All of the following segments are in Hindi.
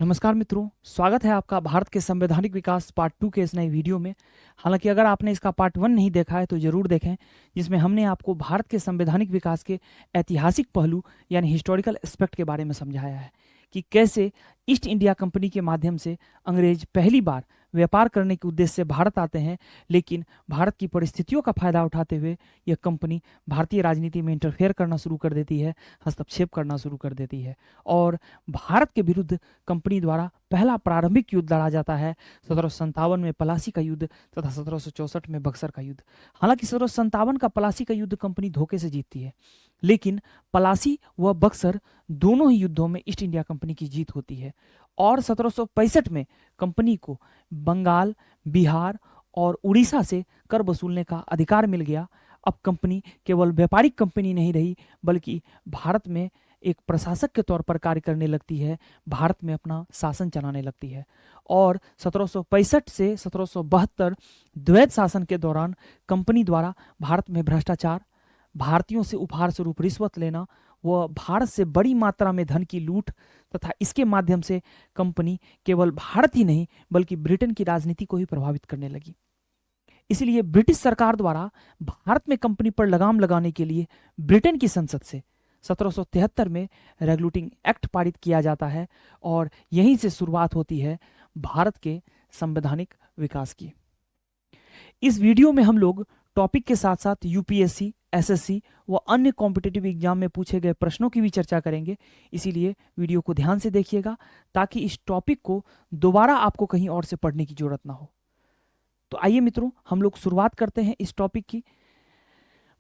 नमस्कार मित्रों, स्वागत है आपका भारत के संवैधानिक विकास पार्ट 2 के इस नए वीडियो में। हालांकि अगर आपने इसका पार्ट 1 नहीं देखा है तो जरूर देखें, जिसमें हमने आपको भारत के संवैधानिक विकास के ऐतिहासिक पहलू यानी हिस्टोरिकल एस्पेक्ट के बारे में समझाया है कि कैसे ईस्ट इंडिया कंपनी के माध्यम से अंग्रेज पहली बार व्यापार करने के उद्देश्य से भारत आते हैं, लेकिन भारत की परिस्थितियों का फायदा उठाते हुए यह कंपनी भारतीय राजनीति में इंटरफेयर करना शुरू कर देती है, हस्तक्षेप करना शुरू कर देती है और भारत के विरुद्ध कंपनी द्वारा पहला प्रारंभिक युद्ध लड़ा जाता है 1757 में पलासी का युद्ध तथा 1764 में बक्सर का युद्ध। हालांकि 1757 का पलासी का युद्ध कंपनी धोखे से जीतती है, लेकिन पलासी व बक्सर दोनों ही युद्धों में ईस्ट इंडिया कंपनी की जीत होती है और 1765 में कंपनी को बंगाल, बिहार और उड़ीसा से कर वसूलने का अधिकार मिल गया। अब कंपनी केवल व्यापारिक कंपनी नहीं रही, बल्कि भारत में एक प्रशासक के तौर पर कार्य करने लगती है, भारत में अपना शासन चलाने लगती है। और 1765 से 1772 द्वैत शासन के दौरान कंपनी द्वारा भारत में भ्रष्टाचार, भारतीयों से उपहार स्वरूप रिश्वत लेना व भारत से बड़ी मात्रा में धन की लूट तथा इसके माध्यम से कंपनी केवल भारत ही नहीं बल्कि ब्रिटेन की राजनीति को ही प्रभावित करने लगी। इसलिए ब्रिटिश सरकार द्वारा भारत में कंपनी पर लगाम लगाने के लिए ब्रिटेन की संसद से 1773 में रेगुलेटिंग एक्ट पारित किया जाता है और यहीं से शुरुआत होती है भारत के संवैधानिक विकास की। इस वीडियो में हम लोग टॉपिक के साथ साथ यूपीएससी, एसएससी व अन्य कॉम्पिटिटिव एग्जाम में पूछे गए प्रश्नों की भी चर्चा करेंगे। इसीलिए वीडियो को ध्यान से देखिएगा ताकि इस टॉपिक को दोबारा आपको कहीं और से पढ़ने की जरूरत ना हो। तो आइए मित्रों, हम लोग शुरुआत करते हैं इस टॉपिक की।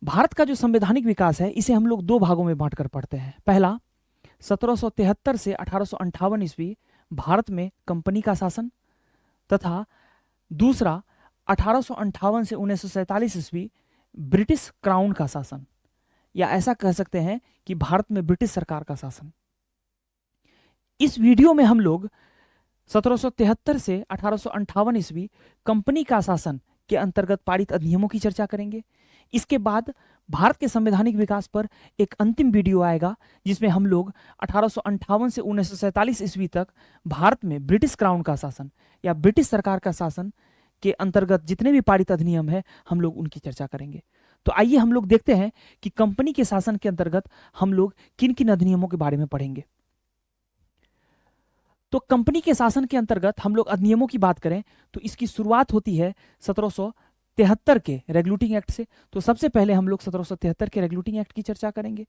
भारत का जो संवैधानिक विकास है इसे हम लोग दो भागों में बांटकर पढ़ते हैं। पहला 1773 से 1858 ईस्वी भारत में कंपनी का शासन तथा दूसरा 1858 से 1947 ईस्वी ब्रिटिश क्राउन का शासन, या ऐसा कह सकते हैं कि भारत में ब्रिटिश सरकार का शासन। इस वीडियो में हम लोग 1773 से 1858 ईस्वी कंपनी का शासन के अंतर्गत पारित अधिनियमों की चर्चा करेंगे। इसके बाद भारत के संवैधानिक विकास पर एक अंतिम वीडियो आएगा जिसमें हम लोग 1858 से 1947 ईस्वी तक भारत में ब्रिटिश क्राउन का शासन या ब्रिटिश सरकार का शासन के अंतर्गत जितने भी पारित अधिनियम है हम लोग उनकी चर्चा करेंगे। तो आइए हम लोग देखते हैं कि कंपनी के शासन के अंतर्गत हम लोग किन किन अधिनियमों के बारे में पढ़ेंगे। तो कंपनी के शासन के अंतर्गत हम लोग अधिनियमों की बात करें तो इसकी शुरुआत होती है 1773 के रेगुलेटिंग एक्ट से। तो सबसे पहले हम लोग 1773 के रेगुलेटिंग एक्ट की चर्चा करेंगे।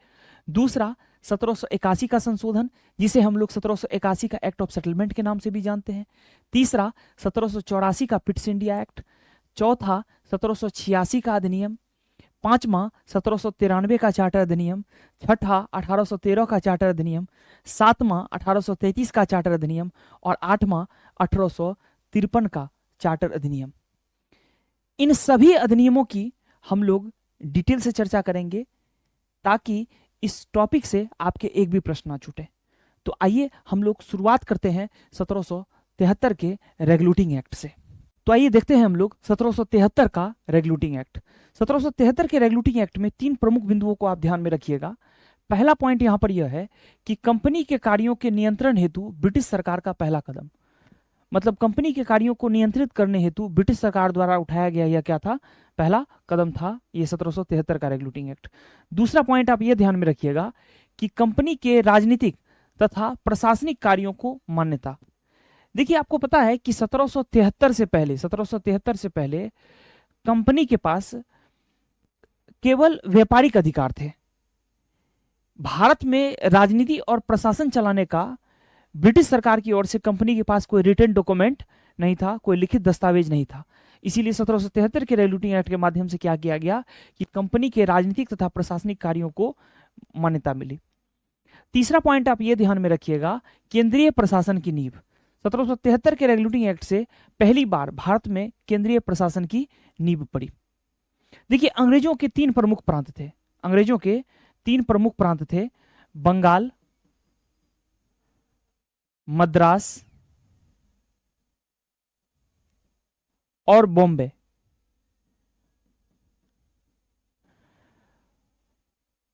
दूसरा 1781 का संशोधन, जिसे हम लोग 1781 का एक्ट ऑफ सेटलमेंट के नाम से भी जानते हैं। तीसरा 1784 का पिट्स इंडिया एक्ट। चौथा 1786 का अधिनियम। पांचवा 1793 का चार्टर अधिनियम। छठा 1813 का चार्टर अधिनियम। सातवां 1833 का चार्टर अधिनियम और आठवां 1853 का चार्टर अधिनियम। इन सभी अधिनियमों की हम लोग डिटेल से चर्चा करेंगे ताकि इस टॉपिक से आपके एक भी प्रश्न ना छूटे। तो आइए हम लोग शुरुआत करते हैं 1773 के रेगुलेटिंग एक्ट से। तो आइए देखते हैं हम लोग 1773 का रेगुलेटिंग एक्ट। 1773 के रेगुलेटिंग एक्ट में तीन प्रमुख बिंदुओं को आप ध्यान में रखिएगा। पहला पॉइंट यहां पर यह है कि कंपनी के कार्यों के नियंत्रण हेतु ब्रिटिश सरकार का पहला कदम, मतलब कंपनी के कार्यों को नियंत्रित करने हेतु ब्रिटिश सरकार द्वारा उठाया गया यह क्या था, पहला कदम था ये 1773 का रेगुलेटिंग एक्ट। दूसरा पॉइंट आप यह ध्यान में रखिएगा कि कंपनी के राजनीतिक तथा प्रशासनिक कार्यों को मान्यता। देखिए, आपको पता है कि 1773 से पहले कंपनी के पास केवल व्यापारिक अधिकार थे। भारत में राजनीति और प्रशासन चलाने का ब्रिटिश सरकार की ओर से कंपनी के पास कोई रिटन डॉक्यूमेंट नहीं था, कोई लिखित दस्तावेज नहीं था। इसीलिए 1773 के रेगुलेटिंग एक्ट के माध्यम से क्या किया गया कि कंपनी के राजनीतिक तथा प्रशासनिक कार्यों को मान्यता मिली। तीसरा पॉइंट आप यह ध्यान में रखिएगा, केंद्रीय प्रशासन की नींव। 1773 के रेगुलेटिंग एक्ट से पहली बार भारत में केंद्रीय प्रशासन की नींव पड़ी। देखिए, अंग्रेजों के तीन प्रमुख प्रांत थे, बंगाल, मद्रास और बॉम्बे।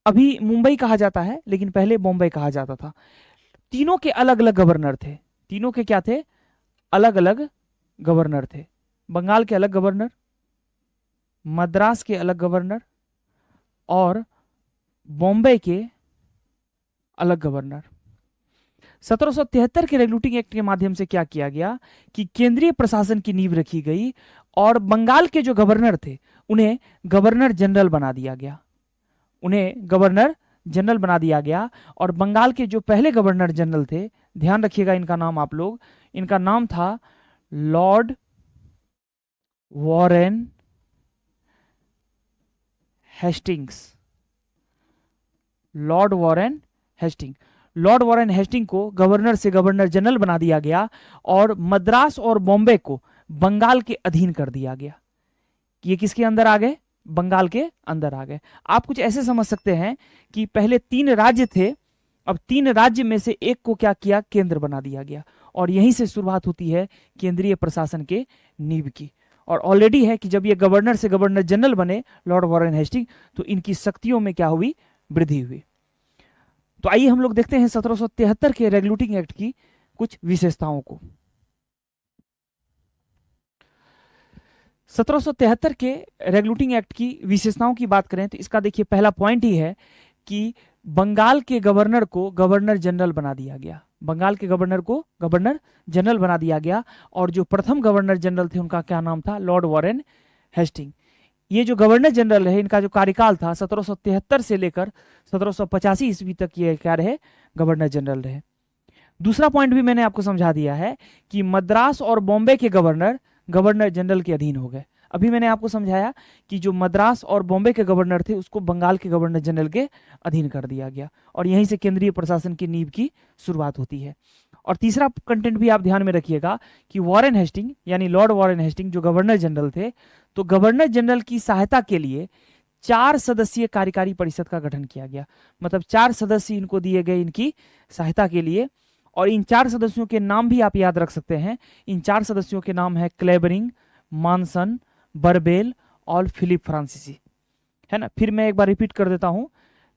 अभी मुंबई कहा जाता है लेकिन पहले बॉम्बे कहा जाता था। तीनों के अलग अलग गवर्नर थे, तीनों के क्या थे, अलग अलग गवर्नर थे। बंगाल के अलग गवर्नर, मद्रास के अलग गवर्नर और बॉम्बे के अलग गवर्नर। 1773 के रेगुलेटिंग एक्ट के माध्यम से क्या किया गया कि केंद्रीय प्रशासन की नींव रखी गई और बंगाल के जो गवर्नर थे उन्हें गवर्नर जनरल बना दिया गया, उन्हें गवर्नर जनरल बना दिया गया। और बंगाल के जो पहले गवर्नर जनरल थे, ध्यान रखिएगा इनका नाम आप लोग, इनका नाम था Lord Warren Hastings. Lord Warren Hasting, Lord Warren Hasting को गवर्नर से गवर्नर जनरल बना दिया गया और मद्रास और बॉम्बे को बंगाल के अधीन कर दिया गया। ये किसके अंदर आ गए, बंगाल के अंदर आ गए। आप कुछ ऐसे समझ सकते हैं कि पहले 3 राज्य थे, अब 3 राज्य में से एक को क्या किया, केंद्र बना दिया गया। और यहीं से शुरुआत होती है केंद्रीय प्रशासन के नींव की। और ऑलरेडी है कि जब ये गवर्नर से गवर्नर जनरल बने लॉर्ड वॉरेन हेस्टिंग, तो इनकी शक्तियों में क्या हुई, वृद्धि हुई। तो आइए हम लोग देखते हैं 1773 के रेगुलेटिंग एक्ट की कुछ विशेषताओं को। 1773 के रेगुलेटिंग एक्ट की विशेषताओं की बात करें तो इसका देखिए पहला पॉइंट ही है कि बंगाल के गवर्नर को गवर्नर जनरल बना दिया गया। बंगाल के गवर्नर को गवर्नर जनरल बना दिया गया और जो प्रथम गवर्नर जनरल थे उनका क्या नाम था, लॉर्ड वॉरेन हेस्टिंग। ये जो गवर्नर जनरल है इनका जो कार्यकाल था 1773 से लेकर 1785 ईस्वी तक ये क्या रहे, गवर्नर जनरल रहे। दूसरा पॉइंट भी मैंने आपको समझा दिया है कि मद्रास और बॉम्बे के गवर्नर गवर्नर जनरल के अधीन हो गए। अभी मैंने आपको समझाया कि जो मद्रास और बॉम्बे के गवर्नर थे उसको बंगाल के गवर्नर जनरल के अधीन कर दिया गया और यहीं से केंद्रीय प्रशासन की नींव की शुरुआत होती है। और तीसरा कंटेंट भी आप ध्यान में रखिएगा कि वॉरेन हेस्टिंग यानी लॉर्ड वॉरेन हेस्टिंग जो गवर्नर जनरल थे, तो गवर्नर जनरल की सहायता के लिए 4 सदस्यीय कार्यकारी परिषद का गठन किया गया। मतलब 4 सदस्य इनको दिए गए इनकी सहायता के लिए। और इन 4 सदस्यों के नाम भी आप याद रख सकते हैं। इन 4 सदस्यों के नाम है क्लेबरिंग, मानसन, बरबेल और फिलिप फ्रांसीसी, है ना। फिर मैं एक बार रिपीट कर देता हूं,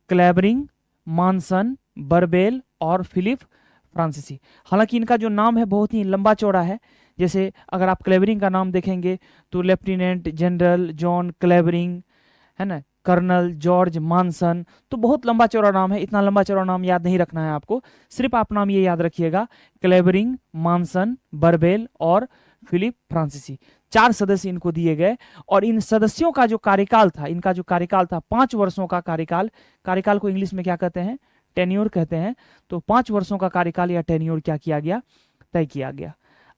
क्लेबरिंग, मानसन, बरबेल और फिलिप फ्रांसीसी। हालांकि इनका जो नाम है बहुत ही लंबा चौड़ा है। जैसे अगर आप क्लेबरिंग का नाम देखेंगे तो लेफ्टिनेंट जनरल जॉन क्लेबरिंग, है ना, कर्नल जॉर्ज मानसन, तो बहुत लंबा चौड़ा नाम है। इतना लंबा चौड़ा नाम याद नहीं रखना है आपको, सिर्फ आप नाम ये याद रखिएगा, क्लेबरिंग, मानसन, बरबेल और फिलिप फ्रांसीसी। 4 सदस्य इनको दिए गए। और इन सदस्यों का जो कार्यकाल था, इनका जो कार्यकाल था 5 वर्षों का कार्यकाल। कार्यकाल को इंग्लिश में क्या कहते हैं, टेन्योर कहते हैं। तो 5 वर्षों का कार्यकाल या टेन्योर क्या किया गया, तय किया गया।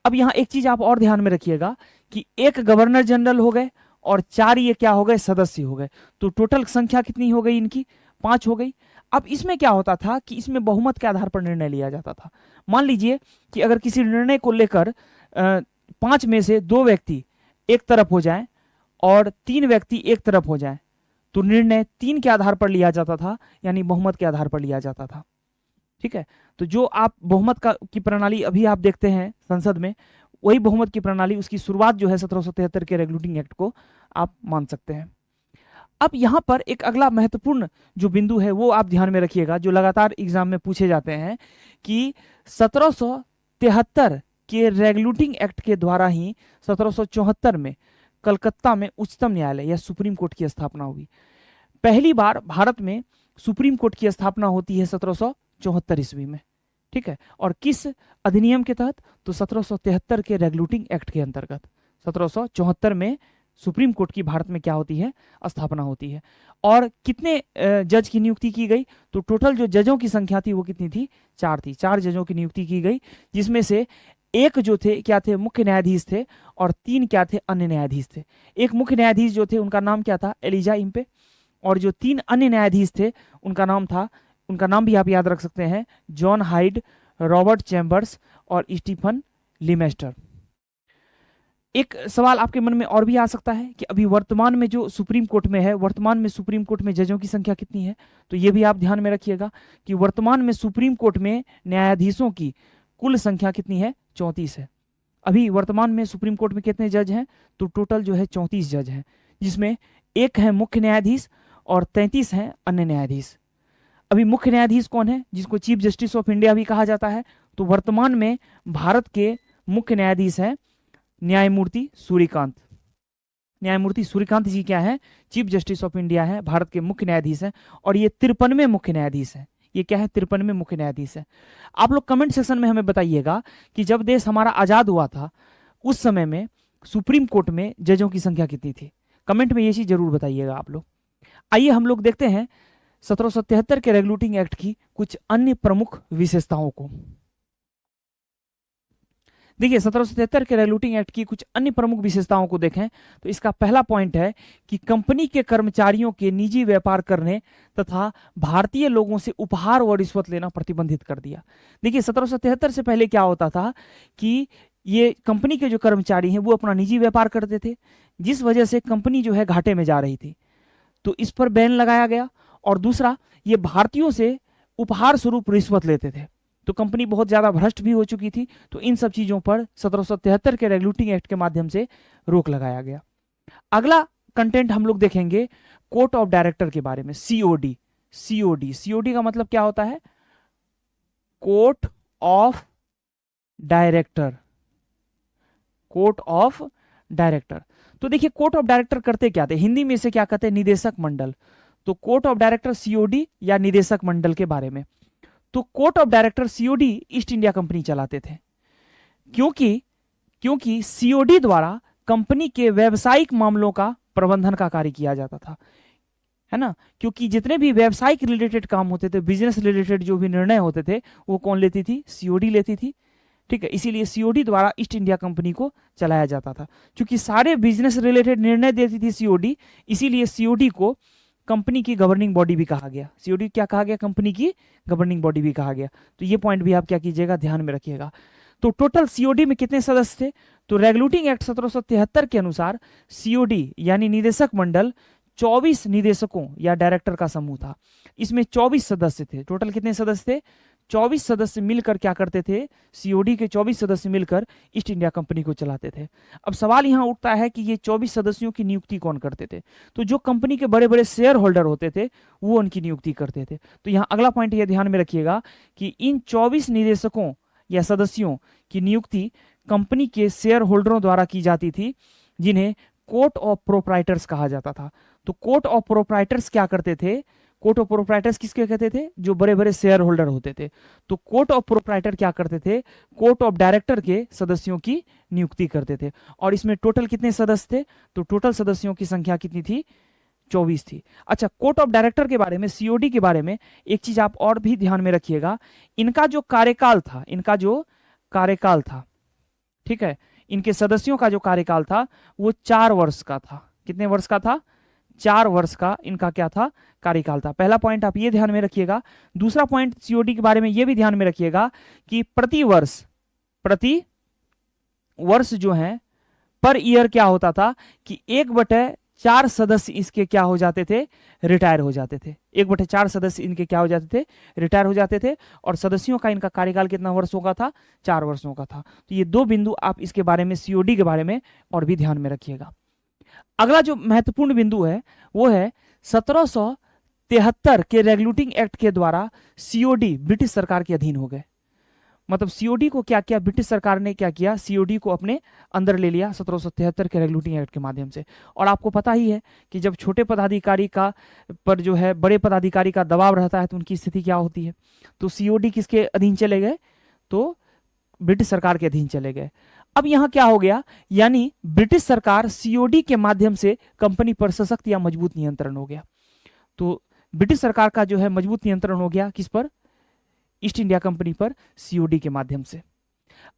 अब यहाँ एक चीज आप और ध्यान में रखिएगा कि एक गवर्नर जनरल हो गए और 4 ये क्या हो गए, सदस्य हो गए। तो टोटल संख्या कितनी हो गई इनकी, 5 हो गई। अब इसमें क्या होता था कि इसमें बहुमत के आधार पर निर्णय लिया जाता था। मान लीजिए कि अगर किसी निर्णय को लेकर 5 में से 2 व्यक्ति एक तरफ हो जाएं और 3 व्यक्ति एक तरफ हो जाएं, तो निर्णय 3 के आधार पर लिया जाता था, यानी बहुमत के आधार पर लिया जाता था। ठीक है, तो जो आप बहुमत की प्रणाली अभी आप देखते हैं संसद में, वही बहुमत की प्रणाली, उसकी शुरुआत जो है 1773 के रेगुलेटिंग एक्ट को आप मान सकते हैं। अब यहां पर एक अगला महत्वपूर्ण जो बिंदु है वो आप ध्यान में रखिएगा, जो लगातार एग्जाम में पूछे जाते हैं कि 1773 के रेगुलेटिंग एक्ट के द्वारा ही 1774 में कलकत्ता में उच्चतम न्यायालय या सुप्रीम कोर्ट की स्थापना हुई। पहली बार भारत में सुप्रीम कोर्ट की स्थापना होती है 1774 ईस्वी में। ठीक है, और किस अधिनियम के तहत, तो 1773 के रेगुलेटिंग एक्ट के अंतर्गत 1774 में सुप्रीम कोर्ट की भारत में क्या होती है, स्थापना होती है। और कितने जज की नियुक्ति की गई, तो टोटल जो जजों की संख्या थी वो कितनी थी, 4 थी। 4 जजों की नियुक्ति की गई, जिसमें से एक जो थे क्या थे, मुख्य न्यायाधीश थे, और 3 क्या थे, अन्य न्यायाधीश थे। एक मुख्य न्यायाधीश जो थे उनका नाम क्या था, एलिजा इम्पे, और जो 3 अन्य न्यायाधीश थे उनका नाम भी आप याद रख सकते हैं, जॉन हाइड, रॉबर्ट चैम्बर्स और स्टीफन लिमेस्टर। एक सवाल आपके मन में और भी आ सकता है कि अभी वर्तमान में जो सुप्रीम कोर्ट में है, वर्तमान में सुप्रीम कोर्ट में जजों की संख्या कितनी है, तो ये भी आप ध्यान में रखिएगा कि वर्तमान में सुप्रीम कोर्ट में न्यायाधीशों की कुल संख्या कितनी है, 34 है। अभी वर्तमान में सुप्रीम कोर्ट में कितने जज हैं, तो टोटल जो है 34 जज हैं, जिसमें 1 है मुख्य न्यायाधीश और 33 हैं अन्य न्यायाधीश। अभी मुख्य न्यायाधीश कौन है, जिसको चीफ जस्टिस ऑफ इंडिया भी कहा जाता है, तो वर्तमान में भारत के मुख्य न्यायाधीश हैं न्यायमूर्ति सूर्यकांत। न्यायमूर्ति सूर्यकांत जी क्या है, चीफ जस्टिस ऑफ इंडिया है, भारत के मुख्य न्यायाधीश हैं, और ये 53वें मुख्य न्यायाधीश हैं। ये क्या है, 53वें मुख्य न्यायाधीश है। आप लोग कमेंट सेक्शन में हमें बताइएगा कि जब देश हमारा आजाद हुआ था उस समय में सुप्रीम कोर्ट में जजों की संख्या कितनी थी। कमेंट में ये चीज जरूर बताइएगा आप लोग। आइए हम लोग देखते हैं 1773 के रेगुलेटिंग एक्ट की कुछ अन्य प्रमुख विशेषताओं को। देखिए 1773 के रेगुलेटिंग एक्ट की कुछ अन्य प्रमुख विशेषताओं को देखें तो इसका पहला पॉइंट है कि कंपनी के कर्मचारियों के निजी व्यापार करने तथा भारतीय लोगों से उपहार व रिश्वत लेना प्रतिबंधित कर दिया। देखिए 1773 से पहले क्या होता था कि ये कंपनी के जो कर्मचारी हैं वो अपना निजी व्यापार करते थे, जिस वजह से कंपनी जो है घाटे में जा रही थी, तो इस पर बैन लगाया गया। और दूसरा, ये भारतीयों से उपहार स्वरूप रिश्वत लेते थे, तो कंपनी बहुत ज्यादा भ्रष्ट भी हो चुकी थी। तो इन सब चीजों पर 1773 के रेगुलेटिंग एक्ट के माध्यम से रोक लगाया गया। अगला कंटेंट हम लोग देखेंगे कोर्ट ऑफ डायरेक्टर के बारे में, सीओडी। सीओडी का मतलब क्या होता है, court of director. Court of director, तो देखिए कोर्ट ऑफ डायरेक्टर करते क्या थे, हिंदी में इसे क्या कहते हैं, निदेशक मंडल। तो कोर्ट ऑफ डायरेक्टर सीओडी या निदेशक मंडल के बारे में। तो court of director COD east India company चलाते थे, क्योंकि सीओडी द्वारा कंपनी के व्यावसायिक मामलों का प्रबंधन का कार्य किया जाता था, है ना। क्योंकि जितने भी व्यावसायिक रिलेटेड काम होते थे, बिजनेस रिलेटेड जो भी निर्णय होते थे, वो कौन लेती थी, सीओडी लेती थी। ठीक है, इसीलिए सीओडी द्वारा ईस्ट इंडिया कंपनी को चलाया जाता था। क्योंकि सारे बिजनेस रिलेटेड निर्णय देती थी सीओडी, इसीलिए सीओडी को कंपनी की गवर्निंग बॉडी भी कहा गया। सीओडी क्या कहा गया, कंपनी की गवर्निंग बॉडी भी कहा गया। तो ये पॉइंट भी आप क्या कीजिएगा, ध्यान में रखिएगा। तो टोटल सीओडी में कितने सदस्य थे, तो रेगुलेटिंग एक्ट 1773 के अनुसार सीओडी यानी निदेशक मंडल 24 निदेशकों या डायरेक्टर का समूह था। इसमें 24 सदस्य थे। टोटल कितने सदस्य थे, 24 सदस्य मिलकर क्या करते थे, सीओडी के 24 सदस्य मिलकर ईस्ट इंडिया कंपनी को चलाते थे। अब सवाल यहां उठता है कि ये 24 सदस्यों की नियुक्ति कौन करते थे, तो जो कंपनी के बड़े बड़े शेयर होल्डर होते थे वो उनकी नियुक्ति करते थे। तो यहाँ अगला पॉइंट ये ध्यान में रखिएगा कि इन 24 निदेशकों या सदस्यों की नियुक्ति कंपनी के शेयर होल्डरों द्वारा की जाती थी, जिन्हें कोर्ट ऑफ प्रोप्राइटर्स कहा जाता था। तो कोर्ट ऑफ प्रोप्राइटर्स क्या करते थे, कोर्ट ऑफ प्रोप्राइटर्स किसके कहते थे, जो बड़े बड़े शेयर होल्डर होते थे। तो कोर्ट ऑफ प्रोप्राइटर क्या करते थे, कोर्ट ऑफ डायरेक्टर के सदस्यों की नियुक्ति करते थे। और इसमें टोटल कितने सदस्य थे, तो टोटल सदस्यों की संख्या कितनी थी, 24 थी। अच्छा, कोर्ट ऑफ डायरेक्टर के बारे में, सीओडी के बारे में एक चीज आप और भी ध्यान में रखिएगा, इनका जो कार्यकाल था, ठीक है, इनके सदस्यों का जो कार्यकाल था वो 4 वर्ष का था। कितने वर्ष का था, 4 वर्ष का इनका क्या था, कार्यकाल था। पहला पॉइंट आप ये ध्यान में रखिएगा। दूसरा पॉइंट सीओडी के बारे में ये भी ध्यान में रखिएगा कि प्रति वर्ष जो है पर ईयर क्या होता था कि 1/4 सदस्य इसके क्या हो जाते थे, रिटायर हो जाते थे। 1/4 सदस्य इनके क्या हो जाते थे, रिटायर हो जाते थे। और सदस्यों का इनका कार्यकाल कितना वर्षों का था, 4 वर्षों का था। तो ये 2 बिंदु आप इसके बारे में, सीओडी के बारे में और भी ध्यान में रखिएगा। अगला जो महत्वपूर्ण बिंदु है वो है 1773 के रेगुलेटिंग एक्ट के द्वारा सीओडी ब्रिटिश सरकार के अधीन हो गए। मतलब सीओडी को क्या किया, ब्रिटिश सरकार ने क्या किया, सीओडी को अपने अंदर ले लिया 1773 के रेगुलेटिंग एक्ट के माध्यम से। और आपको पता ही है कि जब छोटे पदाधिकारी का पर जो है बड़े पदाधिकारी का दबाव रहता है तो उनकी स्थिति क्या होती है। तो सीओडी किसके अधीन चले गए, तो ब्रिटिश सरकार के अधीन चले गए। अब यहां क्या हो गया, यानी ब्रिटिश सरकार सीओडी के माध्यम से कंपनी पर सशक्त या मजबूत नियंत्रण हो गया। तो ब्रिटिश सरकार का जो है मजबूत नियंत्रण हो गया किस पर, ईस्ट इंडिया कंपनी पर, सीओडी के माध्यम से।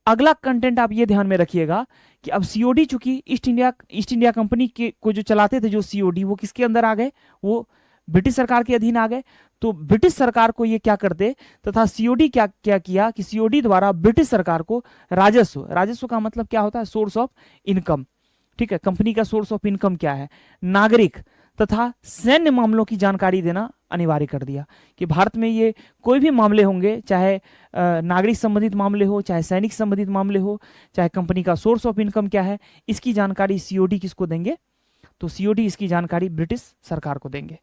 अगला कंटेंट आप ये ध्यान में रखिएगा कि अब सीओडी चूंकि ईस्ट इंडिया कंपनी के को जो चलाते थे, जो सीओडी, वो किसके अंदर आ गए, वो ब्रिटिश सरकार के अधीन आ गए। तो ब्रिटिश सरकार को ये क्या करते, तथा सीओडी क्या किया कि सीओडी द्वारा ब्रिटिश सरकार को राजस्व का मतलब क्या होता है, सोर्स ऑफ इनकम। ठीक है, कंपनी का सोर्स ऑफ इनकम क्या है, नागरिक तथा सैन्य मामलों की जानकारी देना अनिवार्य कर दिया। कि भारत में ये कोई भी मामले होंगे, चाहे नागरिक संबंधित मामले हो, चाहे सैनिक संबंधित मामले हो, चाहे कंपनी का सोर्स ऑफ इनकम क्या है, इसकी जानकारी सीओडी किसको देंगे, तो सीओडी इसकी जानकारी ब्रिटिश सरकार को देंगे।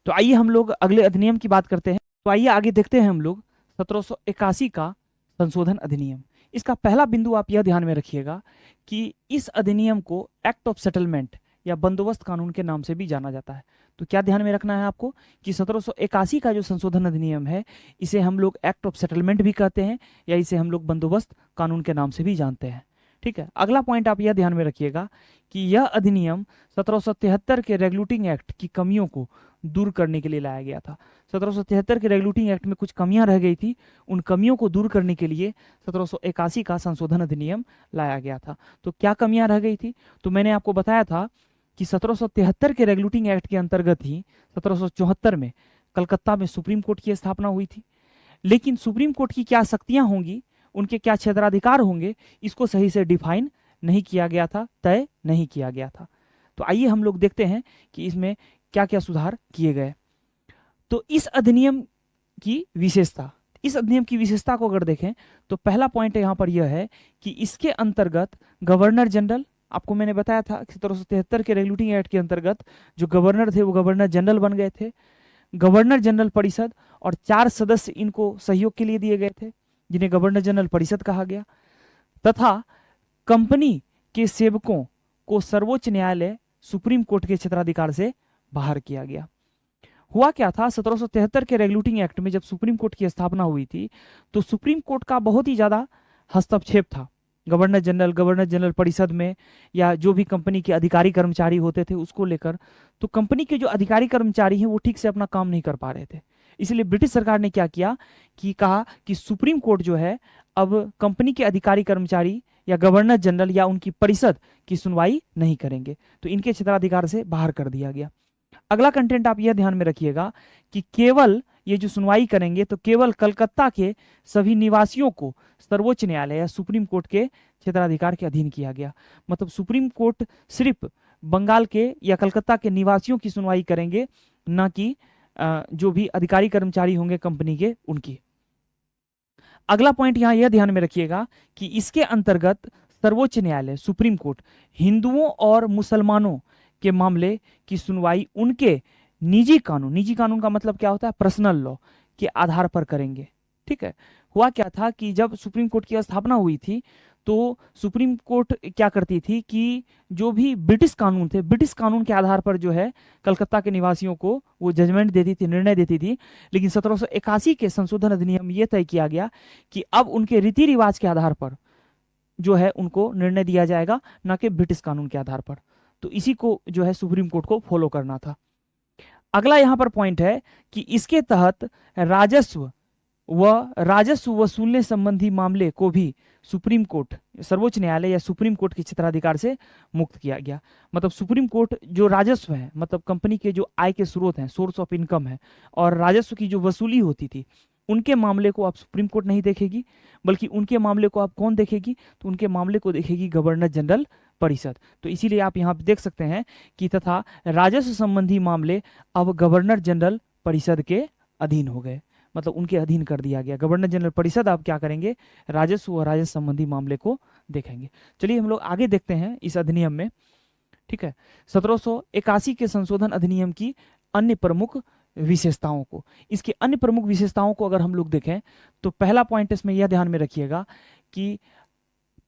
तो आइए हम लोग अगले अधिनियम की बात करते हैं। तो आइए आगे देखते हैं हम लोग 1781 का संशोधन अधिनियम। इसका पहला बिंदु आप यह ध्यान में रखिएगा कि इस अधिनियम को एक्ट ऑफ सेटलमेंट या बंदोबस्त कानून के नाम से भी जाना जाता है। तो क्या ध्यान में रखना है आपको कि 1781 का जो संशोधन अधिनियम है, इसे हम लोग एक्ट ऑफ सेटलमेंट भी कहते हैं या इसे हम लोग बंदोबस्त कानून के नाम से भी जानते हैं। ठीक है, अगला पॉइंट आप यह ध्यान में रखिएगा कि यह अधिनियम 1773 के रेगुलेटिंग एक्ट की कमियों को दूर करने के लिए लाया गया था। 1773 के रेगुलेटिंग एक्ट में कुछ कमियां रह गई थी, उन कमियों को दूर करने के लिए 1781 का संशोधन अधिनियम लाया गया था। तो क्या कमियां रह गई थी? तो मैंने आपको बताया था कि 1773 के रेगुलेटिंग एक्ट के अंतर्गत ही 1774 में कलकत्ता में सुप्रीम कोर्ट की स्थापना हुई थी। लेकिन सुप्रीम कोर्ट की क्या शक्तियां होंगी, उनके क्या क्षेत्राधिकार होंगे, इसको सही से डिफाइन नहीं किया गया था, तय नहीं किया गया था। तो आइए हम लोग देखते हैं कि इसमें क्या क्या सुधार किए गए। तो इस अधिनियम की विशेषता, इस अधिनियम की विशेषता को अगर देखें तो पहला पॉइंट यहां पर यह है कि इसके अंतर्गत गवर्नर जनरल, आपको मैंने बताया था 1773 के रेगुलेटिंग एक्ट के अंतर्गत जो गवर्नर थे वो गवर्नर जनरल बन गए थे। गवर्नर जनरल परिषद और 4 सदस्य इनको सहयोग के लिए दिए गए थे, जिन्हें गवर्नर जनरल परिषद कहा गया। तथा कंपनी के सेवकों को सर्वोच्च न्यायालय सुप्रीम कोर्ट के क्षेत्राधिकार से बाहर किया गया। हुआ क्या था, 1773 के रेगुलेटिंग एक्ट में जब सुप्रीम कोर्ट की स्थापना हुई थी तो सुप्रीम कोर्ट का बहुत ही ज्यादा हस्तक्षेप था गवर्नर जनरल परिषद में, या जो भी कंपनी के अधिकारी कर्मचारी होते थे उसको लेकर। तो कंपनी के जो अधिकारी कर्मचारी हैं वो ठीक से अपना काम नहीं कर पा रहे थे। इसलिए ब्रिटिश सरकार ने क्या किया कि कहा कि सुप्रीम कोर्ट जो है अब कंपनी के अधिकारी कर्मचारी या गवर्नर जनरल या उनकी परिषद की सुनवाई नहीं करेंगे, तो इनके क्षेत्राधिकार से बाहर कर दिया गया। अगला कंटेंट आप यह ध्यान में रखिएगा कि केवल ये जो सुनवाई करेंगे तो केवल कलकत्ता के सभी निवासियों को सर्वोच्च न्यायालय या सुप्रीम कोर्ट के क्षेत्राधिकार के अधीन किया गया। मतलब सुप्रीम कोर्ट सिर्फ बंगाल के या कलकत्ता के निवासियों की सुनवाई करेंगे, न कि जो भी अधिकारी कर्मचारी होंगे कंपनी के उनकी। अगला पॉइंट यहां यह ध्यान में रखिएगा कि इसके अंतर्गत सर्वोच्च न्यायालय सुप्रीम कोर्ट हिंदुओं और मुसलमानों के मामले की सुनवाई उनके निजी कानून का मतलब क्या होता है, पर्सनल लॉ के आधार पर करेंगे। ठीक है, हुआ क्या था कि जब सुप्रीम कोर्ट की स्थापना हुई थी तो सुप्रीम कोर्ट क्या करती थी कि जो भी ब्रिटिश कानून थे, ब्रिटिश कानून के आधार पर जो है कलकत्ता के निवासियों को वो जजमेंट देती थी, निर्णय देती थी। लेकिन 1781 के संशोधन अधिनियम ये तय किया गया कि अब उनके रीति रिवाज के आधार पर जो है उनको निर्णय दिया जाएगा, ना कि ब्रिटिश कानून के आधार पर। तो इसी को जो है सुप्रीम कोर्ट को फॉलो करना था। अगला यहां पर पॉइंट है कि इसके तहत राजस्व वसूलने संबंधी मामले को भी सुप्रीम कोर्ट, सर्वोच्च न्यायालय या सुप्रीम कोर्ट के क्षेत्राधिकार से मुक्त किया गया। मतलब सुप्रीम कोर्ट जो राजस्व है, मतलब कंपनी के जो आय के स्रोत हैं, सोर्स ऑफ इनकम है, और राजस्व की जो वसूली होती थी, उनके मामले को आप सुप्रीम कोर्ट नहीं देखेगी, बल्कि उनके मामले को आप कौन देखेगी, तो उनके मामले को देखेगी गवर्नर जनरल परिषद। तो इसीलिए आप यहाँ पे देख सकते हैं कि तथा राजस्व संबंधी मामले अब गवर्नर जनरल परिषद के अधीन हो गए, मतलब उनके अधीन कर दिया गया। गवर्नर जनरल परिषद आप क्या करेंगे, राजस्व और राजस्व संबंधी मामले को देखेंगे। चलिए हम लोग आगे देखते हैं इस अधिनियम में। ठीक है, 1781 के संशोधन अधिनियम की अन्य प्रमुख विशेषताओं को, इसके अन्य प्रमुख विशेषताओं को अगर हम लोग देखें तो पहला पॉइंट इसमें यह ध्यान में रखिएगा कि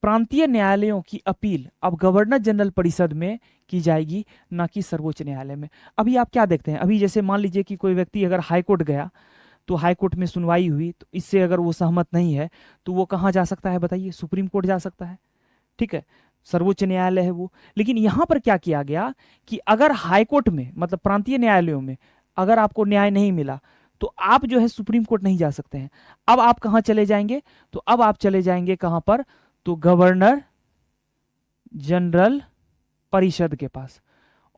प्रांतीय न्यायालयों की अपील अब गवर्नर जनरल परिषद में की जाएगी, ना कि सर्वोच्च न्यायालय में। अभी आप क्या देखते हैं, अभी जैसे मान लीजिए कि कोई व्यक्ति अगर हाईकोर्ट गया तो हाईकोर्ट में सुनवाई हुई, तो इससे अगर वो सहमत नहीं है तो वो कहाँ जा सकता है बताइए, सुप्रीम कोर्ट जा सकता है। ठीक है, सर्वोच्च न्यायालय है वो। लेकिन यहां पर क्या किया गया कि अगर हाईकोर्ट में, मतलब प्रांतीय न्यायालयों में अगर आपको न्याय नहीं मिला तो आप जो है सुप्रीम कोर्ट नहीं जा सकते हैं। अब आप कहां चले जाएंगे, तो अब आप चले जाएंगे कहां पर, तो गवर्नर जनरल परिषद के पास।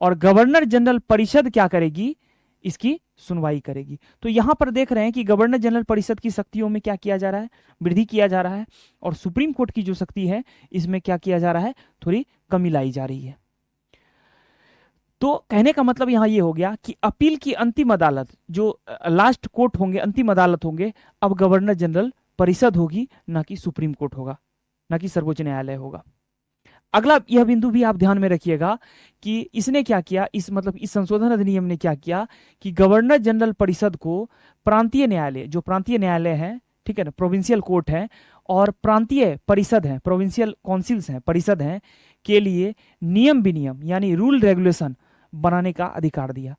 और गवर्नर जनरल परिषद क्या करेगी, इसकी सुनवाई करेगी। तो यहां पर देख रहे हैं कि गवर्नर जनरल परिषद की शक्तियों में क्या किया जा रहा है, वृद्धि किया जा रहा है, और सुप्रीम कोर्ट की जो शक्ति है इसमें क्या किया जा रहा है, थोड़ी कमी लाई जा रही है। तो कहने का मतलब यहां ये हो गया कि अपील की अंतिम अदालत, जो लास्ट कोर्ट होंगे, अंतिम अदालत होंगे, अब गवर्नर जनरल परिषद होगी, ना कि सुप्रीम कोर्ट होगा, ना कि सर्वोच्च न्यायालय होगा। अगला यह बिंदु भी आप ध्यान में रखिएगा कि इसने क्या किया, इस संशोधन अधिनियम ने क्या किया कि गवर्नर जनरल परिषद को प्रांतीय न्यायालय, जो प्रांतीय न्यायालय है, ठीक है ना, प्रोविंशियल कोर्ट है, और प्रांतीय परिषद हैं, प्रोविंशियल काउंसिल्स हैं, परिषद हैं, के लिए नियम विनियम यानी रूल रेगुलेशन बनाने का अधिकार दिया।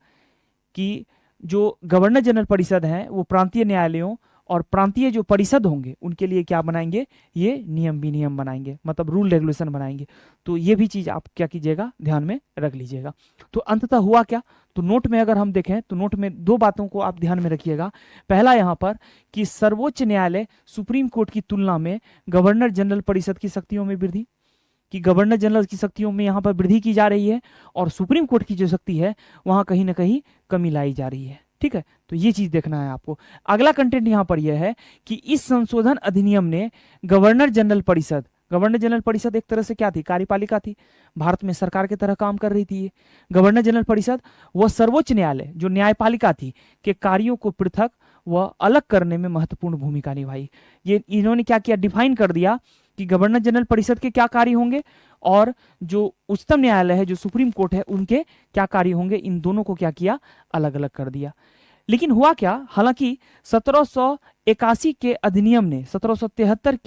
कि जो गवर्नर जनरल परिषद हैं वो प्रांतीय न्यायालयों और प्रांतीय जो परिषद होंगे उनके लिए क्या बनाएंगे, ये नियम विनियम बनाएंगे, मतलब रूल रेगुलेशन बनाएंगे। तो ये भी चीज आप क्या कीजिएगा, ध्यान में रख लीजिएगा। तो अंततः हुआ क्या, तो नोट में अगर हम देखें तो नोट में दो बातों को आप ध्यान में रखिएगा। पहला यहाँ पर कि सर्वोच्च न्यायालय सुप्रीम कोर्ट की तुलना में गवर्नर जनरल परिषद की शक्तियों में वृद्धि, कि गवर्नर जनरल की शक्तियों में यहाँ पर वृद्धि की जा रही है और सुप्रीम कोर्ट की जो शक्ति है वहां कहीं ना कहीं कमी लाई जा रही है। ठीक है, तो ये चीज देखना है आपको। अगला कंटेंट यहाँ पर यह है कि इस संशोधन अधिनियम ने गवर्नर जनरल परिषद, गवर्नर जनरल परिषद एक तरह से क्या थी, कार्यपालिका थी, भारत में सरकार की तरह काम कर रही थी ये गवर्नर जनरल परिषद, वह सर्वोच्च न्यायालय जो न्यायपालिका थी के कार्यों को पृथक व अलग करने में महत्वपूर्ण भूमिका निभाई। ये इन्होंने क्या किया, डिफाइन कर दिया कि गवर्नर जनरल परिषद के क्या कार्य होंगे और जो उच्चतम न्यायालय है, जो सुप्रीम कोर्ट है, उनके क्या कार्य होंगे, इन दोनों को क्या किया, अलग अलग कर दिया। लेकिन हुआ क्या, हालांकि 1781 के अधिनियम ने 1773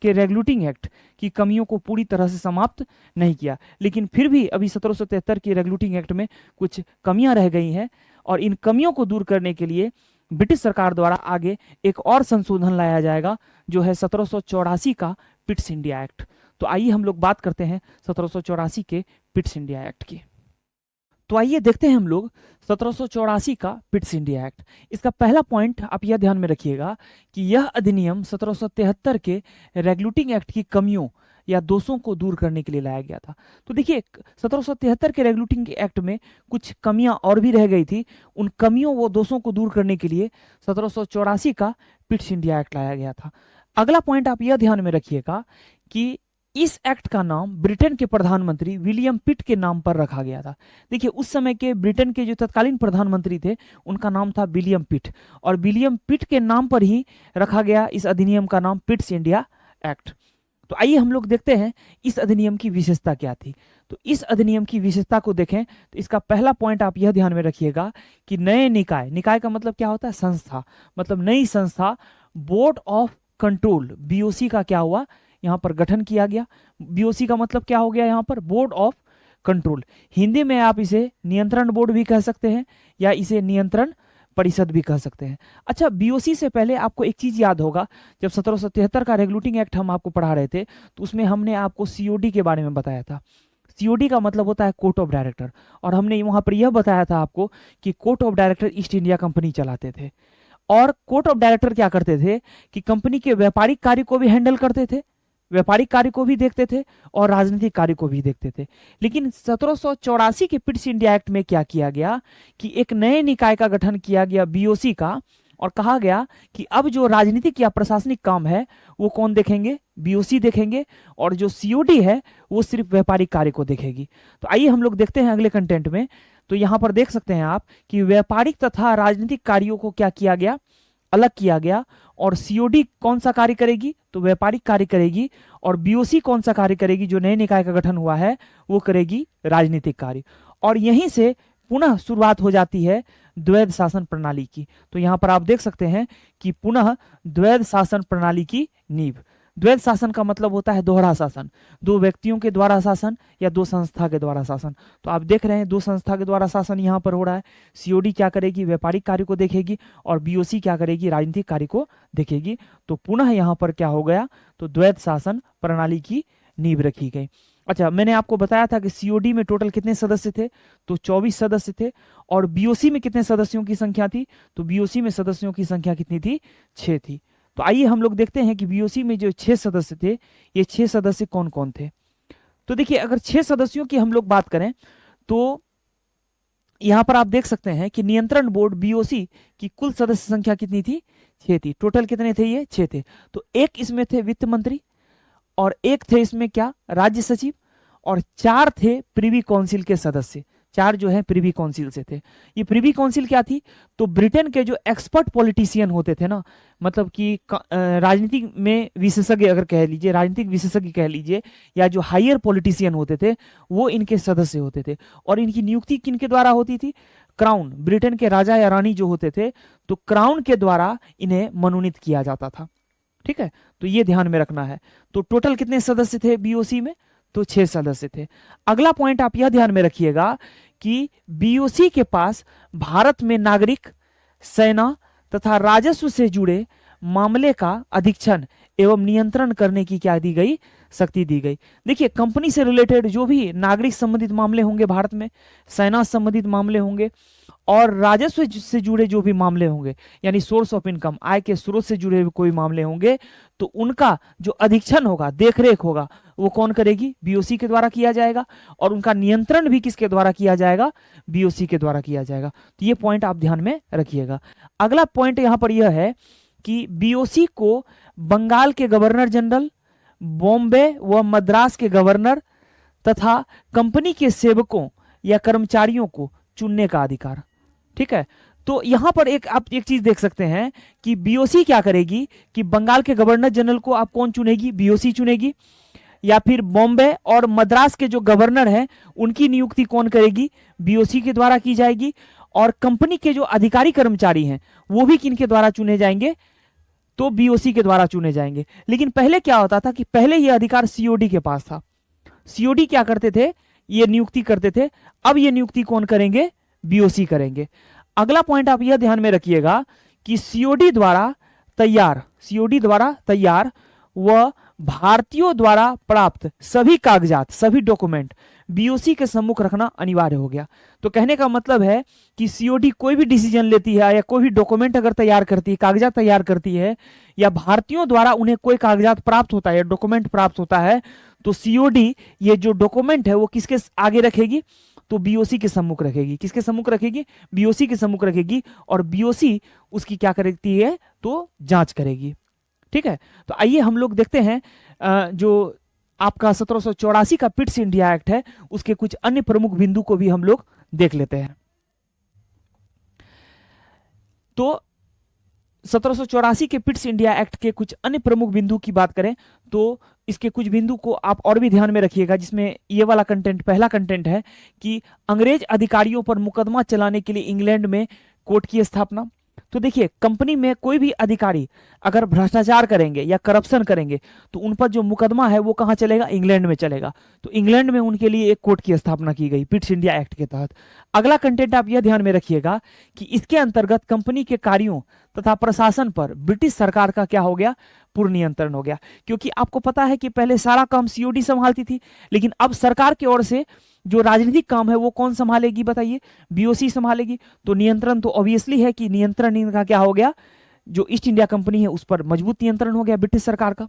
के रेगुलेटिंग एक्ट की कमियों को पूरी तरह से समाप्त नहीं किया, लेकिन फिर भी अभी 1773 के रेगुलेटिंग एक्ट में कुछ कमियां रह गई हैं और इन कमियों को दूर करने के लिए ब्रिटिश सरकार द्वारा आगे एक और संशोधन लाया जाएगा जो है 1784 का पिट्स इंडिया एक्ट। तो आइए हम लोग बात करते हैं 1784 के पिट्स इंडिया एक्ट की। तो आइए देखते हैं हम लोग 1784 का पिट्स इंडिया एक्ट। इसका पहला पॉइंट आप यह ध्यान में रखिएगा कि यह अधिनियम 1773 के रेगुलेटिंग एक्ट की कमियों या दोषों को दूर करने के लिए लाया गया था। तो देखिए 1773 के रेगुलेटिंग एक्ट में कुछ कमियां और भी रह गई थी, उन कमियों व दोषों को दूर करने के लिए 1784 का पिट्स इंडिया एक्ट लाया गया था। अगला पॉइंट आप यह ध्यान में रखिएगा कि इस एक्ट का नाम ब्रिटेन के प्रधानमंत्री विलियम पिट के नाम पर रखा गया था। देखिए उस समय के ब्रिटेन के जो तत्कालीन प्रधानमंत्री थे उनका नाम था विलियम पिट और विलियम पिट के नाम पर ही रखा गया इस अधिनियम का नाम पिट्स इंडिया एक्ट। तो आइए हम लोग देखते हैं इस अधिनियम की विशेषता क्या थी। तो इस अधिनियम की विशेषता को देखें तो इसका पहला पॉइंट आप यह ध्यान में रखिएगा कि नए निकाय, निकाय का मतलब क्या होता है, संस्था, मतलब नई संस्था बोर्ड ऑफ कंट्रोल बीओसी का क्या हुआ, यहाँ पर गठन किया गया। बीओसी का मतलब क्या हो गया, यहाँ पर बोर्ड ऑफ कंट्रोल। हिंदी में आप इसे नियंत्रण बोर्ड भी कह सकते हैं या इसे नियंत्रण परिषद भी कह सकते हैं। अच्छा, बीओसी से पहले आपको एक चीज याद होगा, जब 1773 का रेगुलेटिंग एक्ट हम आपको पढ़ा रहे थे तो उसमें हमने आपको सीओडी के बारे में बताया था। सीओडी का मतलब होता है कोर्ट ऑफ डायरेक्टर, और हमने वहां पर यह बताया था आपको कि court of director east India company चलाते थे और कोर्ट ऑफ डायरेक्टर क्या करते थे कि कंपनी के व्यापारिक कार्य को भी हैंडल करते थे, व्यापारिक कार्य को भी देखते थे और राजनीतिक कार्य को भी देखते थे। लेकिन 1784 के पिट्स इंडिया एक्ट में क्या किया गया कि एक नए निकाय का गठन किया गया बीओसी का, और कहा गया कि अब जो राजनीतिक या प्रशासनिक काम है वो कौन देखेंगे, बीओसी देखेंगे, और जो सीओडी है वो सिर्फ व्यापारिक कार्य को देखेगी। तो आइए हम लोग देखते हैं अगले कंटेंट में। तो यहां पर देख सकते हैं आप कि व्यापारिक तथा राजनीतिक कार्यों को क्या किया गया, अलग किया गया, और सीओडी कौन सा कार्य करेगी, तो व्यापारिक कार्य करेगी, और बीओसी कौन सा कार्य करेगी, जो नए निकाय का गठन हुआ है वो करेगी राजनीतिक कार्य। और यहीं से पुनः शुरुआत हो जाती है द्वैध शासन प्रणाली की। तो यहां पर आप देख सकते हैं कि पुनः द्वैध शासन प्रणाली की नींव। द्वैध शासन का मतलब होता है दोहरा शासन, दो व्यक्तियों के द्वारा शासन या दो संस्था के द्वारा शासन। तो आप देख रहे हैं दो संस्था के द्वारा शासन यहाँ पर हो रहा है। सीओडी क्या करेगी, व्यापारिक कार्य को देखेगी, और बीओसी क्या करेगी, राजनीतिक कार्य को देखेगी। तो पुनः यहाँ पर क्या हो गया, तो द्वैध शासन प्रणाली की नींव रखी गई। अच्छा, मैंने आपको बताया था कि सीओडी में टोटल कितने सदस्य थे, तो 24 सदस्य थे, और बीओसी में कितने सदस्यों की संख्या थी, तो बीओसी में सदस्यों की संख्या कितनी थी, 6 थी। तो आइए हम लोग देखते हैं कि बीओसी में जो 6 सदस्य थे, ये 6 सदस्य कौन कौन थे। तो देखिए अगर 6 सदस्यों की हम लोग बात करें तो यहां पर आप देख सकते हैं कि नियंत्रण बोर्ड बीओसी की कुल सदस्य संख्या कितनी थी, 6 थी। टोटल कितने थे, ये 6 थे। तो एक इसमें थे वित्त मंत्री, और एक थे इसमें क्या, राज्य सचिव, और 4 थे प्रिवी काउंसिल के सदस्य। 4 जो है प्रिवी काउंसिल से थे। ये प्रिवी काउंसिल क्या थी, तो ब्रिटेन के जो एक्सपर्ट पॉलिटिशियन होते थे ना, मतलब कि राजनीति में विशेषज्ञ अगर कह लीजिए, राजनीतिक विशेषज्ञ कह लीजिए, या जो हायर पॉलिटिशियन होते थे वो इनके सदस्य होते थे। और इनकी नियुक्ति किनके द्वारा होती थी, क्राउन, ब्रिटेन के राजा या रानी जो होते थे, तो क्राउन के द्वारा इन्हें मनोनीत किया जाता था। ठीक है, तो ये ध्यान में रखना है। तो टोटल कितने सदस्य थे बीओसी में? तो 6 सदस्य थे। अगला पॉइंट आप यह ध्यान में रखिएगा कि बीओसी के पास भारत में नागरिक, सेना तथा राजस्व से जुड़े मामले का अधीक्षण एवं नियंत्रण करने की क्या दी गई? शक्ति दी गई। देखिए, कंपनी से रिलेटेड जो भी नागरिक संबंधित मामले होंगे भारत में, सेना संबंधित मामले होंगे और राजस्व से जुड़े जो भी मामले होंगे, यानी सोर्स ऑफ इनकम, आय के स्रोत से जुड़े हुए कोई मामले होंगे, तो उनका जो अधीक्षण होगा, देखरेख होगा, वो कौन करेगी? बीओसी के द्वारा किया जाएगा। और उनका नियंत्रण भी किसके द्वारा किया जाएगा? बीओसी के द्वारा किया जाएगा। तो ये पॉइंट आप ध्यान में रखिएगा। अगला पॉइंट यहां पर यह है कि बीओसी को बंगाल के गवर्नर जनरल, बॉम्बे व मद्रास के गवर्नर तथा कंपनी के सेवकों या कर्मचारियों को चुनने का अधिकार। ठीक है, तो यहां पर आप एक चीज देख सकते हैं कि बीओसी क्या करेगी कि बंगाल के गवर्नर जनरल को आप कौन चुनेगी? बीओसी चुनेगी। या फिर बॉम्बे और मद्रास के जो गवर्नर हैं उनकी नियुक्ति कौन करेगी? बीओसी के द्वारा की जाएगी। और कंपनी के जो अधिकारी कर्मचारी हैं वो भी किनके द्वारा चुने जाएंगे? तो बीओसी के द्वारा चुने जाएंगे। लेकिन पहले क्या होता था कि पहले ये अधिकार सीओडी के पास था। सीओडी क्या करते थे? ये नियुक्ति करते थे। अब ये नियुक्ति कौन करेंगे? बीओसी करेंगे। अगला पॉइंट आप यह ध्यान में रखिएगा कि सीओडी द्वारा तैयार व भारतीयों द्वारा प्राप्त सभी कागजात, सभी डॉक्यूमेंट बीओसी के सम्मुख रखना अनिवार्य हो गया। तो कहने का मतलब है कि सीओडी कोई भी डिसीजन लेती है या कोई भी डॉक्यूमेंट अगर तैयार करती है, कागजात तैयार करती है, या भारतीयों द्वारा उन्हें कोई कागजात प्राप्त होता है या डॉक्यूमेंट प्राप्त होता है, तो सीओडी ये जो डॉक्यूमेंट है वो किसके आगे रखेगी? तो बीओसी के सम्मुख रखेगी। किसके सम्मुख रखेगी? बीओसी के सम्मुख रखेगी। और बीओसी उसकी क्या करती है? तो जांच करेगी। ठीक है, तो आइए हम लोग देखते हैं जो आपका 1784 का पिट्स इंडिया एक्ट है उसके कुछ अन्य प्रमुख बिंदु को भी हम लोग देख लेते हैं। तो 1784 के पिट्स इंडिया एक्ट के कुछ अन्य प्रमुख बिंदु की बात करें तो इसके कुछ बिंदु को आप और भी ध्यान में रखिएगा, जिसमें ये वाला कंटेंट, पहला कंटेंट है कि अंग्रेज अधिकारियों पर मुकदमा चलाने के लिए इंग्लैंड में कोर्ट की स्थापना। तो देखिए, कंपनी में कोई भी अधिकारी अगर भ्रष्टाचार करेंगे या करप्शन करेंगे तो उन पर जो मुकदमा है वो कहां चलेगा? इंग्लैंड में चलेगा। तो इंग्लैंड में उनके लिए एक कोर्ट की स्थापना की गई पिट्स इंडिया एक्ट के तहत। अगला कंटेंट आप यह ध्यान में रखिएगा कि इसके अंतर्गत कंपनी के कार्यों तथा प्रशासन पर ब्रिटिश सरकार का क्या हो गया? पूर्ण नियंत्रण हो गया। क्योंकि आपको पता है कि पहले सारा काम सीओडी संभालती थी, लेकिन अब सरकार की ओर से जो राजनीतिक काम है वो कौन संभालेगी? बताइए, बीओसी संभालेगी। तो नियंत्रण तो ऑब्वियसली है कि नियंत्रण इनका क्या हो गया? जो ईस्ट इंडिया कंपनी है उस पर मजबूत नियंत्रण हो गया ब्रिटिश सरकार का।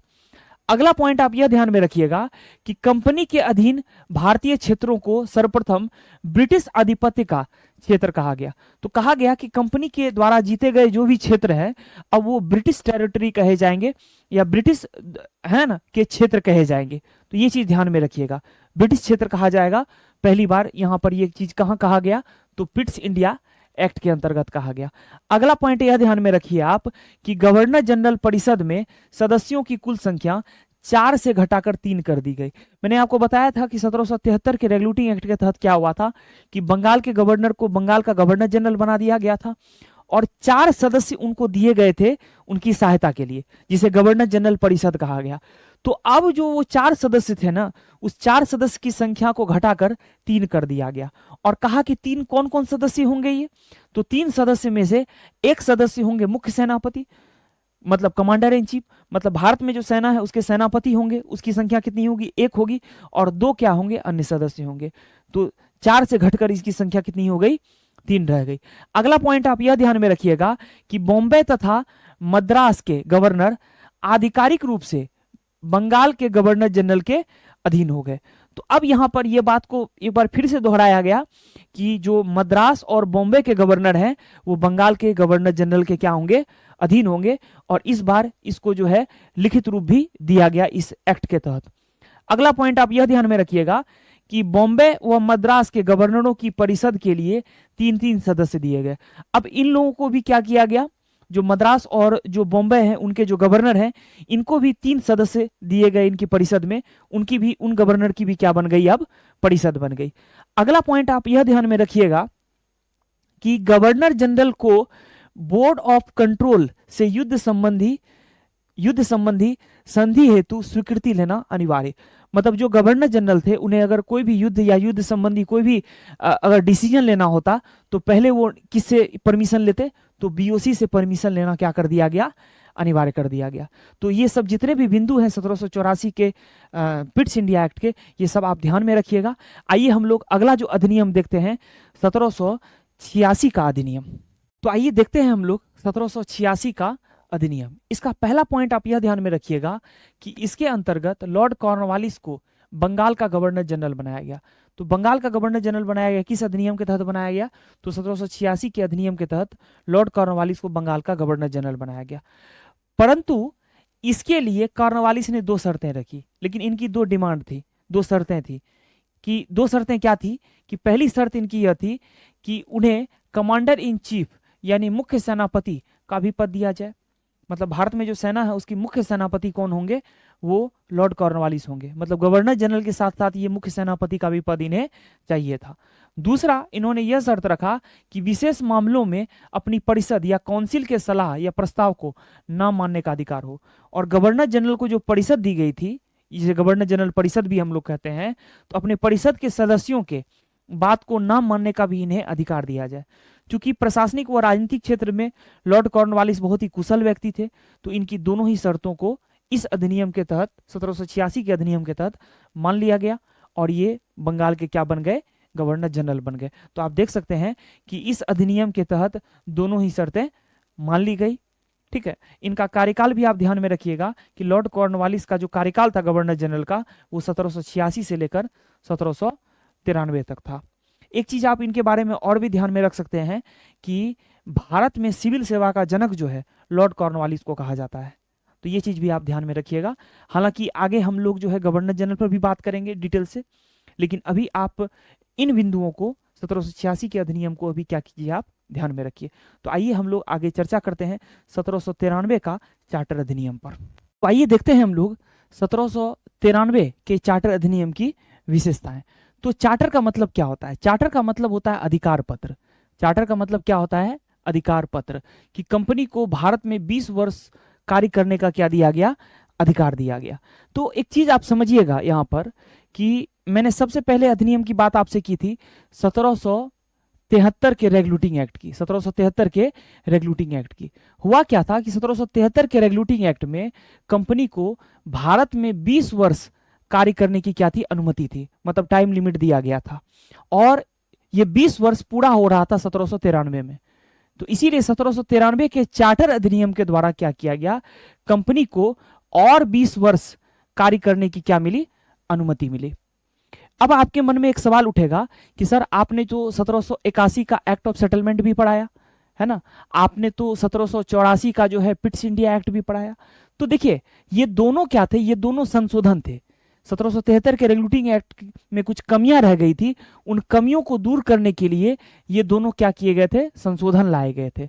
अगला पॉइंट आप यह ध्यान में रखिएगा कि कंपनी के अधीन भारतीय क्षेत्रों को सर्वप्रथम ब्रिटिश आधिपत्य का क्षेत्र कहा गया। तो कहा गया कि कंपनी के द्वारा जीते गए जो भी क्षेत्र है अब वो ब्रिटिश टेरिटरी कहे जाएंगे या ब्रिटिश है ना के क्षेत्र कहे जाएंगे। तो ये चीज ध्यान में रखिएगा, ब्रिटिश क्षेत्र कहा जाएगा। पहली बार यहां पर ये चीज कहां कहा गया? तो पिट्स इंडिया एक्ट के अंतर्गत कहा गया। अगला पॉइंट यह ध्यान में रखिए आप कि गवर्नर जनरल परिषद में सदस्यों की कुल संख्या 4 से घटाकर 3 कर दी गई। मैंने आपको बताया था कि 1773 के रेगुलेटिंग एक्ट के तहत क्या हुआ था कि बंगाल के गवर्नर को बंगाल का गवर्नर जनरल बना दिया गया था और 4 सदस्य उनको दिए गए थे उनकी सहायता के लिए, जिसे गवर्नर जनरल परिषद कहा गया। तो अब जो वो 4 सदस्य थे ना, उस 4 सदस्य की संख्या को घटाकर 3 कर दिया गया और कहा कि 3 कौन कौन सदस्य होंगे ये? तो 3 सदस्य में से एक सदस्य होंगे मुख्य सेनापति, मतलब कमांडर इन चीफ, मतलब भारत में जो सेना है उसके सेनापति होंगे, उसकी संख्या कितनी होगी? 1 होगी। और 2 क्या होंगे? अन्य सदस्य होंगे। तो 4 से घटकर इसकी संख्या कितनी हो गई? 3 रह गई। अगला पॉइंट आप यह ध्यान में रखिएगा कि बॉम्बे तथा मद्रास के गवर्नर आधिकारिक रूप से बंगाल के गवर्नर जनरल के अधीन हो गए। तो अब यहां पर यह बात को एक बार फिर से दोहराया गया कि जो मद्रास और बॉम्बे के गवर्नर हैं वो बंगाल के गवर्नर जनरल के क्या होंगे? अधीन होंगे। और इस बार इसको जो है लिखित रूप भी दिया गया इस एक्ट के तहत। अगला पॉइंट आप यह ध्यान में रखिएगा कि बॉम्बे व मद्रास के गवर्नरों की परिषद के लिए 3-3 सदस्य दिए गए। अब इन लोगों को भी क्या किया गया? जो मद्रास और जो बॉम्बे हैं उनके जो गवर्नर हैं इनको भी 3 सदस्य दिए गए इनकी परिषद में, उनकी भी, उन गवर्नर की भी क्या बन गई? अब परिषद बन गई। अगला पॉइंट आप यह ध्यान में रखिएगा कि गवर्नर जनरल को बोर्ड ऑफ कंट्रोल से युद्ध संबंधी युद्ध संबंधी संधि हेतु स्वीकृति लेना अनिवार्य। मतलब जो गवर्नर जनरल थे उन्हें अगर कोई भी युद्ध या युद्ध संबंधी कोई भी अगर डिसीजन लेना होता तो पहले वो किससे परमिशन लेते, तो बीओसी से परमिशन लेना क्या कर दिया गया, अनिवार्य कर दिया गया। तो ये सब जितने भी बिंदु हैं 1784 के पिट्स इंडिया एक्ट के, ये सब आप ध्यान में रखिएगा। आइए हम लोग अगला जो अधिनियम देखते हैं 1786 का अधिनियम। तो आइए देखते हैं हम लोग 1786 का अधिनियम। इसका पहला पॉइंट आप यह ध्यान में रखिएगा कि इसके अंतर्गत लॉर्ड कॉर्नवालिस को बंगाल का गवर्नर जनरल बनाया गया। तो बंगाल का गवर्नर जनरल बनाया गया किस अधिनियम के तहत बनाया गया, तो 1786 के अधिनियम के तहत लॉर्ड कॉर्नवालिस को बंगाल का गवर्नर जनरल बनाया गया। परंतु इसके लिए कॉर्नवालिस ने 2 शर्तें रखी, लेकिन इनकी 2 डिमांड थी, 2 शर्तें थी। कि 2 शर्तें क्या थी कि पहली शर्त इनकी यह थी कि उन्हें कमांडर इन चीफ यानी मुख्य सेनापति का भी पद दिया जाए। मतलब भारत में जो सेना है उसकी मुख्य सेनापति कौन होंगे, वो लॉर्ड कॉर्नवालिस होंगे। मतलब गवर्नर जनरल के साथ साथ ये मुख्य सेनापति का भी पद इन्हें चाहिए था। दूसरा, इन्होंने यह शर्त रखा कि विशेष मामलों में अपनी परिषद या काउंसिल के सलाह या प्रस्ताव को न मानने का अधिकार हो। और गवर्नर जनरल को जो परिषद दी गई थी, जिसे गवर्नर जनरल परिषद भी हम लोग कहते हैं, तो अपने परिषद के सदस्यों के बात को न मानने का भी इन्हें अधिकार दिया जाए। क्योंकि प्रशासनिक व राजनीतिक क्षेत्र में लॉर्ड कॉर्नवालिस बहुत ही कुशल व्यक्ति थे, तो इनकी दोनों ही शर्तों को इस अधिनियम के तहत 1786 के अधिनियम के तहत मान लिया गया और ये बंगाल के क्या बन गए, गवर्नर जनरल बन गए। तो आप देख सकते हैं कि इस अधिनियम के तहत दोनों ही शर्तें मान ली गई। ठीक है, इनका कार्यकाल भी आप ध्यान में रखिएगा कि लॉर्ड कॉर्नवालिस का जो कार्यकाल था गवर्नर जनरल का, वो 1786 से लेकर 1793 तक था। एक चीज आप इनके बारे में और भी ध्यान में रख सकते हैं कि भारत में सिविल सेवा का जनक जो है लॉर्ड कॉर्नवालिस को कहा जाता है। तो ये चीज भी आप ध्यान में रखिएगा। हालांकि आगे हम लोग जो है गवर्नर जनरल पर भी बात करेंगे डिटेल से, लेकिन अभी आप इन बिंदुओं को 1786 के अधिनियम को अभी क्या कीजिए, आप ध्यान में रखिए। तो आइए हम लोग आगे चर्चा करते हैं 1793 का चार्टर अधिनियम पर। तो आइए देखते हैं हम लोग 1793 के चार्टर अधिनियम की विशेषताएं। तो चार्टर का मतलब क्या होता है? चार्टर का मतलब होता है अधिकार पत्र। चार्टर का मतलब क्या होता है? अधिकार पत्र। कि कंपनी को भारत में 20 वर्ष कार्य करने का क्या दिया गया, अधिकार दिया गया। तो एक चीज आप समझिएगा यहां पर कि मैंने सबसे पहले अधिनियम की बात आपसे की थी 1773 के रेगुलेटिंग एक्ट की। 1773 के रेगुलेटिंग एक्ट की हुआ क्या था कि 1773 के रेगुलेटिंग एक्ट में कंपनी को भारत में 20 वर्ष कार्य करने की क्या थी, अनुमति थी। मतलब टाइम लिमिट दिया गया था और ये 20 वर्ष पूरा हो रहा था 1793 में। तो इसीलिए 1793 के चार्टर अधिनियम के द्वारा क्या किया गया, कंपनी को और 20 वर्ष कार्य करने की क्या मिली, अनुमति मिली। अब आपके मन में एक सवाल उठेगा कि सर आपने तो 1781 का एक्ट ऑफ सेटलमेंट भी पढ़ाया है ना, आपने तो 1784 का जो है पिट्स इंडिया एक्ट भी पढ़ाया। तो देखिए ये दोनों क्या थे, ये दोनों संशोधन थे। 1773 के रेगुलेटिंग एक्ट में कुछ कमियां रह गई थी, उन कमियों को दूर करने के लिए ये दोनों क्या किए गए थे, संशोधन लाए गए थे।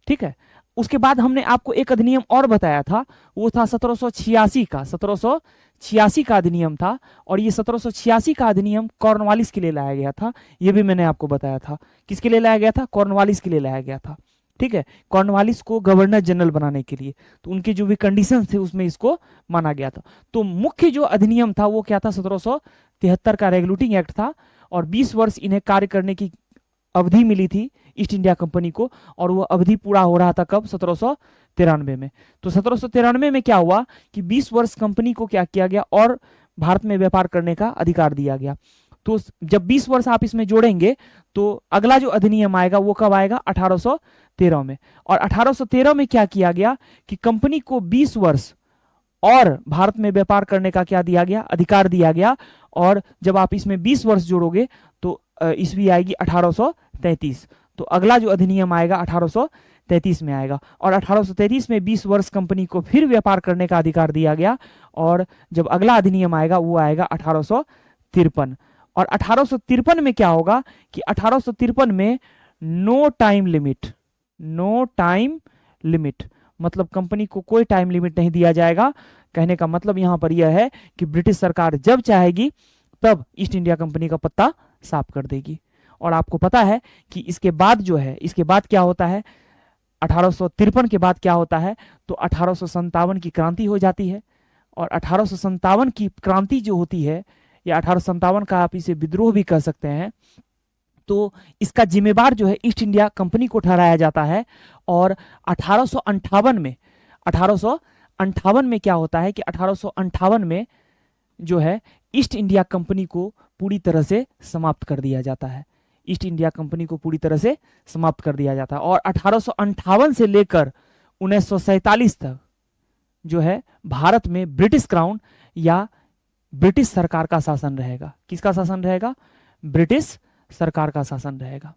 ठीक है, उसके बाद हमने आपको एक अधिनियम और बताया था, वो था 1786 का। 1786 का अधिनियम था और ये 1786 का अधिनियम कॉर्नवालिस के लिए लाया गया था। ये भी मैंने आपको बताया था किसके लिए लाया गया था, कॉर्नवालिस के लिए लाया गया था। ठीक है, कॉर्नवालिस को गवर्नर जनरल बनाने के लिए, तो उनके जो भी कंडीशंस थे उसमें इसको माना गया था। तो मुख्य जो अधिनियम था वो क्या था, 1773 का रेगुलेटिंग एक्ट था और 20 वर्ष इन्हें कार्य करने की अवधि मिली थी ईस्ट इंडिया कंपनी को, और वो अवधि पूरा हो रहा था कब, 1793 में। तो 1793 में क्या हुआ कि 20 वर्ष कंपनी को क्या किया गया और भारत में व्यापार करने का अधिकार दिया गया। तो जब 20 वर्ष आप इसमें जोड़ेंगे तो अगला जो अधिनियम आएगा वो कब आएगा, 1813 में। और 1813 में क्या किया गया कि कंपनी को 20 वर्ष और भारत में व्यापार करने का क्या दिया गया, अधिकार दिया गया। और जब आप इसमें 20 वर्ष जोड़ोगे तो ईस्वी आएगी 1833। तो अगला जो अधिनियम आएगा 1833 में आएगा और 1833 में 20 वर्ष कंपनी को फिर व्यापार करने का अधिकार दिया गया। और जब अगला अधिनियम आएगा वो आएगा 1853। और 1853 में क्या होगा कि 1853 में no time limit, no time limit, मतलब कंपनी को कोई टाइम लिमिट नहीं दिया जाएगा। कहने का मतलब यहां पर यह है कि ब्रिटिश सरकार जब चाहेगी तब ईस्ट इंडिया कंपनी का पत्ता साफ कर देगी। और आपको पता है कि इसके बाद जो है, इसके बाद क्या होता है, 1853 के बाद क्या होता है, तो 1857 की क्रांति हो जाती है। और 1857 की क्रांति जो होती है, या 1857 का आप इसे विद्रोह भी कह सकते हैं, तो इसका जिम्मेवार जो है ईस्ट इंडिया कंपनी को ठहराया जाता है। और 1858 में क्या होता है कि 1858 में जो है ईस्ट इंडिया कंपनी को पूरी तरह से समाप्त कर दिया जाता है। ईस्ट इंडिया कंपनी को पूरी तरह से समाप्त कर दिया जाता है। और 1858 से लेकर 1947 तक जो है भारत में ब्रिटिश क्राउन या ब्रिटिश सरकार का शासन रहेगा। किसका शासन रहेगा? ब्रिटिश सरकार का शासन रहेगा।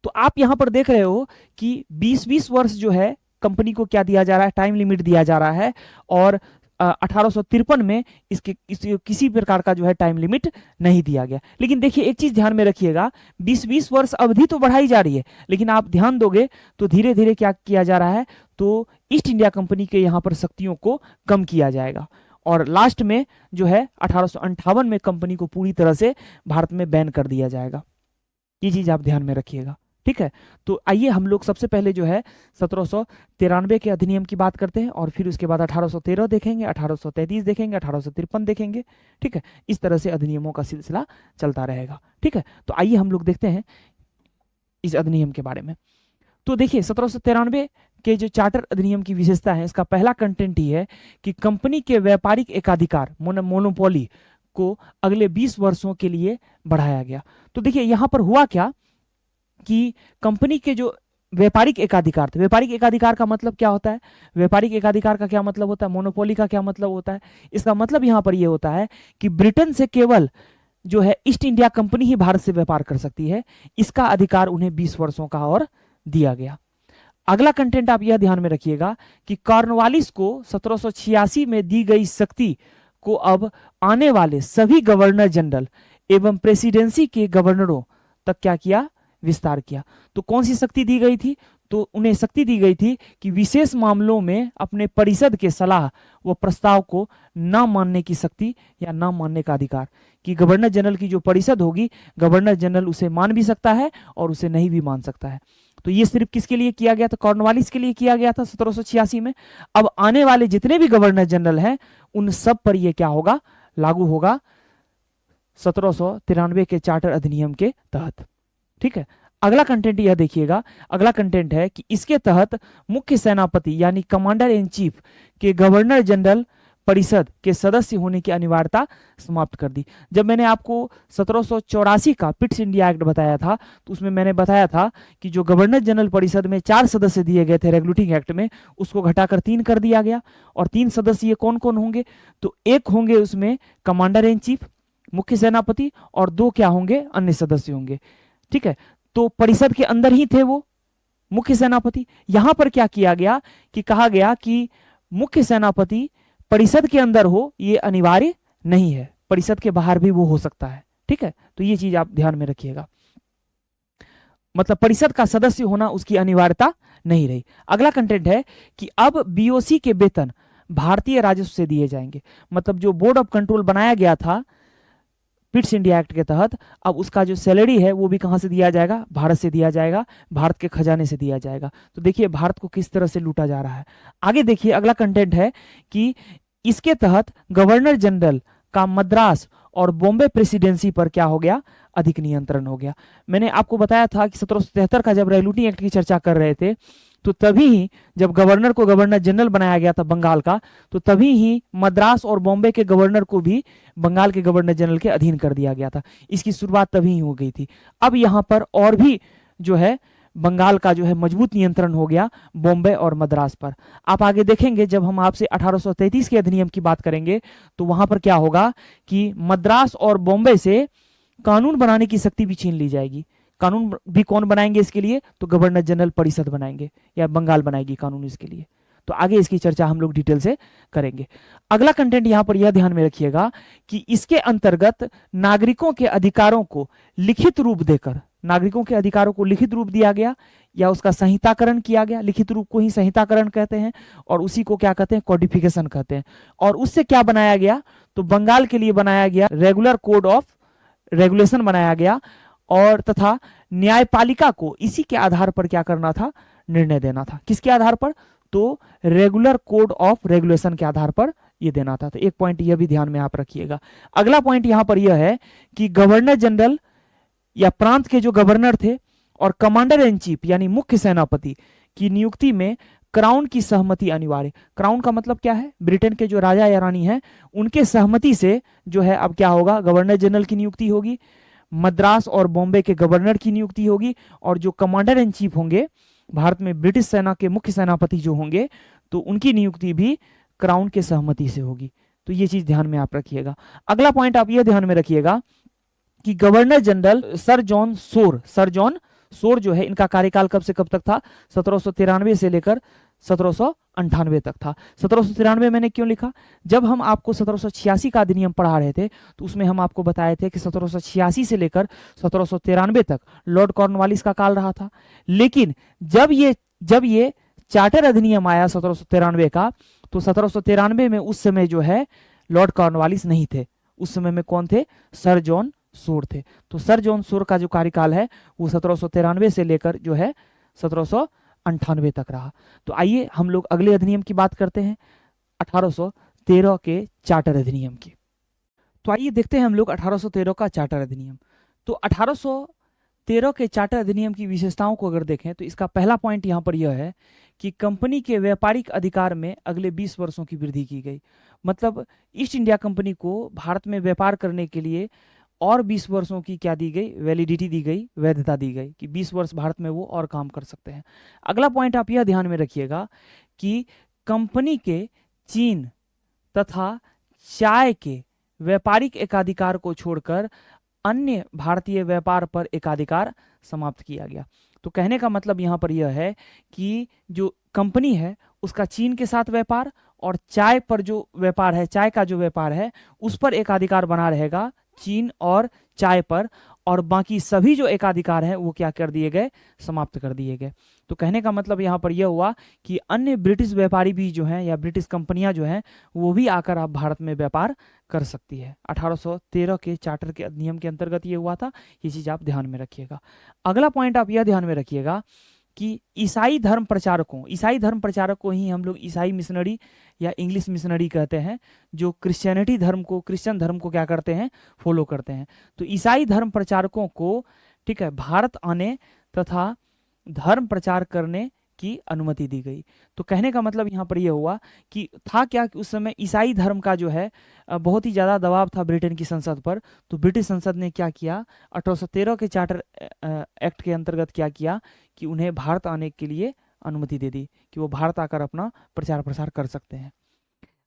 तो आप यहां पर देख रहे हो कि 20-20 वर्ष जो है कंपनी को क्या दिया जा रहा है, टाइम लिमिट दिया जा रहा है। और 1853 में इसके किसी प्रकार का जो है टाइम लिमिट नहीं दिया गया। लेकिन देखिए एक चीज ध्यान में रखिएगा, 20-20 वर्ष अवधि तो बढ़ाई जा रही है, लेकिन आप ध्यान दोगे तो धीरे धीरे क्या किया जा रहा है, तो ईस्ट इंडिया कंपनी के यहां पर शक्तियों को कम किया जाएगा। और लास्ट में जो है 1858 में कंपनी को पूरी तरह से भारत में बैन कर दिया जाएगा। ये चीज आप ध्यान में रखिएगा, ठीक है। तो आइए हम लोग सबसे पहले जो है 1793 के अधिनियम की बात करते हैं, और फिर उसके बाद 1813 देखेंगे, 1833 देखेंगे, 1853 देखेंगे, ठीक है। इस तरह से अधिनियमों का सिलसिला चलता रहेगा, ठीक है। तो आइए हम लोग देखते हैं इस अधिनियम के बारे में। तो देखिए 1793 के जो चार्टर अधिनियम की विशेषता है, इसका पहला कंटेंट ही है कि कंपनी के व्यापारिक एकाधिकार मोनोपोली को अगले 20 वर्षों के लिए बढ़ाया गया। तो देखिए यहां पर हुआ क्या कि कंपनी के जो व्यापारिक एकाधिकार थे, व्यापारिक एकाधिकार का मतलब क्या होता है, व्यापारिक एकाधिकार का क्या मतलब होता है, मोनोपोली का क्या मतलब होता है, इसका मतलब यहां पर यह होता है कि ब्रिटेन से केवल जो है ईस्ट इंडिया कंपनी ही भारत से व्यापार कर सकती है। इसका अधिकार उन्हें 20 वर्षों का और दिया गया। अगला कंटेंट आप यह ध्यान में रखिएगा कि कॉर्नवालिस को 1786 में दी गई शक्ति को अब आने वाले सभी गवर्नर जनरल एवं प्रेसिडेंसी के गवर्नरों तक क्या किया, विस्तार किया। तो कौन सी शक्ति दी गई थी, तो उन्हें शक्ति दी गई थी कि विशेष मामलों में अपने परिषद के सलाह व प्रस्ताव को न मानने की शक्ति या न मानने का अधिकार, कि गवर्नर जनरल की जो परिषद होगी, गवर्नर जनरल उसे मान भी सकता है और उसे नहीं भी मान सकता है। तो ये सिर्फ किसके लिए किया गया था, कॉर्नवालिस के लिए किया गया था 1786 में। अब आने वाले जितने भी गवर्नर जनरल हैं उन सब पर यह क्या होगा, लागू होगा 1793 के चार्टर अधिनियम के तहत, ठीक है। अगला कंटेंट यह देखिएगा, अगला कंटेंट है कि इसके तहत मुख्य सेनापति यानी कमांडर इन चीफ के गवर्नर जनरल परिषद के सदस्य होने की अनिवार्यता समाप्त कर दी। जब मैंने आपको 1784 का पिट्स इंडिया एक्ट बताया था, तो उसमें मैंने बताया था कि जो गवर्नर जनरल परिषद में 4 सदस्य दिए गए थे रेगुलेटिंग एक्ट में, उसको घटाकर 3 कर दिया गया। और 3 सदस्य ये कौन कौन होंगे, तो एक होंगे उसमें कमांडर इन चीफ, मुख्य सेनापति, और 2 क्या होंगे, अन्य सदस्य होंगे, ठीक है। तो परिषद के अंदर ही थे वो मुख्य सेनापति। यहां पर क्या किया गया कि कहा गया कि मुख्य सेनापति परिषद के अंदर हो, ये अनिवार्य नहीं है, परिषद के बाहर भी वो हो सकता है, ठीक है। तो ये चीज आप ध्यान में रखिएगा, मतलब परिषद का सदस्य होना उसकी अनिवार्यता नहीं रही। अगला कंटेंट है कि अब बीओसी के वेतन भारतीय राजस्व से दिए जाएंगे। मतलब जो बोर्ड ऑफ कंट्रोल बनाया गया था पिट्स इंडिया एक्ट के तहत, अब उसका जो सैलरी है वो भी कहां से दिया जाएगा, भारत से दिया जाएगा, भारत के खजाने से दिया जाएगा। तो देखिए भारत को किस तरह से लूटा जा रहा है। आगे देखिए अगला कंटेंट है कि इसके तहत गवर्नर जनरल का मद्रास और बॉम्बे प्रेसिडेंसी पर क्या हो गया, अधिक नियंत्रण हो गया। मैंने आपको बताया था कि 1773 का जब रेगुलेटिंग एक्ट की चर्चा कर रहे थे, तो तभी ही जब गवर्नर को गवर्नर जनरल बनाया गया था बंगाल का, तो तभी ही मद्रास और बॉम्बे के गवर्नर को भी बंगाल के गवर्नर जनरल के अधीन कर दिया गया था। इसकी शुरुआत तभी ही हो गई थी। अब यहां पर और भी जो है बंगाल का जो है मजबूत नियंत्रण हो गया बॉम्बे और मद्रास पर। आप आगे देखेंगे जब हम आपसे 1833 के अधिनियम की बात करेंगे, तो वहां पर क्या होगा कि मद्रास और बॉम्बे से कानून बनाने की शक्ति भी छीन ली जाएगी। कानून भी कौन बनाएंगे इसके लिए, तो गवर्नर जनरल परिषद बनाएंगे या बंगाल बनाएगी कानून इसके लिए। तो आगे इसकी चर्चा हम लोग डिटेल से करेंगे। अगला कंटेंट यहां पर यह ध्यान में रखिएगा कि इसके अंतर्गत नागरिकों के अधिकारों को लिखित रूप देकर, नागरिकों के अधिकारों को लिखित रूप दिया गया या उसका संहिताकरण किया गया। लिखित रूप को ही संहिताकरण कहते हैं और उसी को क्या कहते हैं, कोडिफिकेशन कहते हैं। और उससे क्या बनाया गया, तो बंगाल के लिए बनाया गया रेगुलर कोड ऑफ रेगुलेशन बनाया गया। और तथा न्यायपालिका को इसी के आधार पर क्या करना था, निर्णय देना था। किसके आधार पर, तो रेगुलर कोड ऑफ रेगुलेशन के आधार पर ये देना था। तो एक पॉइंट यह भी ध्यान में आप रखिएगा। अगला पॉइंट यहां पर यह है कि गवर्नर जनरल या प्रांत के जो गवर्नर थे और कमांडर इन चीफ यानी मुख्य सेनापति की नियुक्ति में क्राउन की सहमति अनिवार्य। क्राउन का मतलब क्या है, ब्रिटेन के जो राजा या रानी हैं उनके सहमति से जो है अब क्या होगा, गवर्नर जनरल की नियुक्ति होगी, मद्रास और बॉम्बे के गवर्नर की नियुक्ति होगी, और जो कमांडर इन चीफ होंगे भारत में ब्रिटिश सेना के मुख्य सेनापति जो होंगे तो उनकी नियुक्ति भी क्राउन के सहमति से होगी। तो ये चीज ध्यान में आप रखिएगा। अगला पॉइंट आप ये ध्यान में रखिएगा कि गवर्नर जनरल सर जॉन सोर जो है, इनका कार्यकाल कब से कब तक था, 1793 से लेकर 1798 तक था। 1793 मैंने क्यों लिखा, जब हम आपको 1786 का अधिनियम पढ़ा रहे थे तो उसमें हम आपको बताए थे कि 1786 से लेकर 1793 तक लॉर्ड कॉर्नवालिस का काल रहा था। लेकिन जब ये चार्टर अधिनियम आया 1793 का, तो 1793 में उस समय जो है लॉर्ड कॉर्नवालिस नहीं थे, उस समय में कौन थे, सर जॉन सोर थे। तो सर जॉन सोर का जो कार्यकाल है वो 1793 से लेकर जो है 1798 तक रहा। तो आइए हम लोग अगले अधिनियम की बात करते हैं, 1813 के चार्टर अधिनियम की। तो आइए देखते हैं हम लोग 1813 का चार्टर अधिनियम। तो 1813 के चार्टर अधिनियम की विशेषताओं को अगर देखें तो इसका पहला पॉइंट यहां पर यह है कि कंपनी के व्यापारिक अधिकार में अगले 20 वर्षों की वृद्धि की गई। मतलब ईस्ट इंडिया कंपनी को भारत में व्यापार करने के लिए और 20 वर्षों की क्या दी गई, वैलिडिटी दी गई, वैधता दी गई कि 20 वर्ष भारत में वो और काम कर सकते हैं। अगला पॉइंट आप यह ध्यान में रखिएगा कि कंपनी के चीन तथा चाय के व्यापारिक एकाधिकार को छोड़कर अन्य भारतीय व्यापार पर एकाधिकार समाप्त किया गया। तो कहने का मतलब यहां पर यह है कि जो कंपनी है उसका चीन के साथ व्यापार और चाय पर जो व्यापार है, चाय का जो व्यापार है उस पर एकाधिकार बना रहेगा, चीन और चाय पर, और बाकी सभी जो एकाधिकार हैं वो क्या कर दिए गए, समाप्त कर दिए गए। तो कहने का मतलब यहाँ पर यह हुआ कि अन्य ब्रिटिश व्यापारी भी जो हैं या ब्रिटिश कंपनियां जो हैं वो भी आकर आप भारत में व्यापार कर सकती है। 1813 के चार्टर के अधिनियम के अंतर्गत ये हुआ था, ये चीज आप ध्यान में रखिएगा। अगला पॉइंट आप यह ध्यान में रखिएगा कि ईसाई धर्म प्रचारक को ही हम लोग ईसाई मिशनरी या इंग्लिश मिशनरी कहते हैं, जो क्रिश्चियन धर्म को क्या करते हैं, फॉलो करते हैं। तो ईसाई धर्म प्रचारकों को, ठीक है, भारत आने तथा धर्म प्रचार करने की अनुमति दी गई। तो कहने का मतलब यहाँ पर यह हुआ कि था क्या कि उस समय ईसाई धर्म का जो है बहुत ही ज़्यादा दबाव था ब्रिटेन की संसद पर। तो ब्रिटिश संसद ने क्या किया, 1813 के चार्टर एक्ट के अंतर्गत क्या किया कि उन्हें भारत आने के लिए अनुमति दे दी कि वो भारत आकर अपना प्रचार प्रसार कर सकते हैं।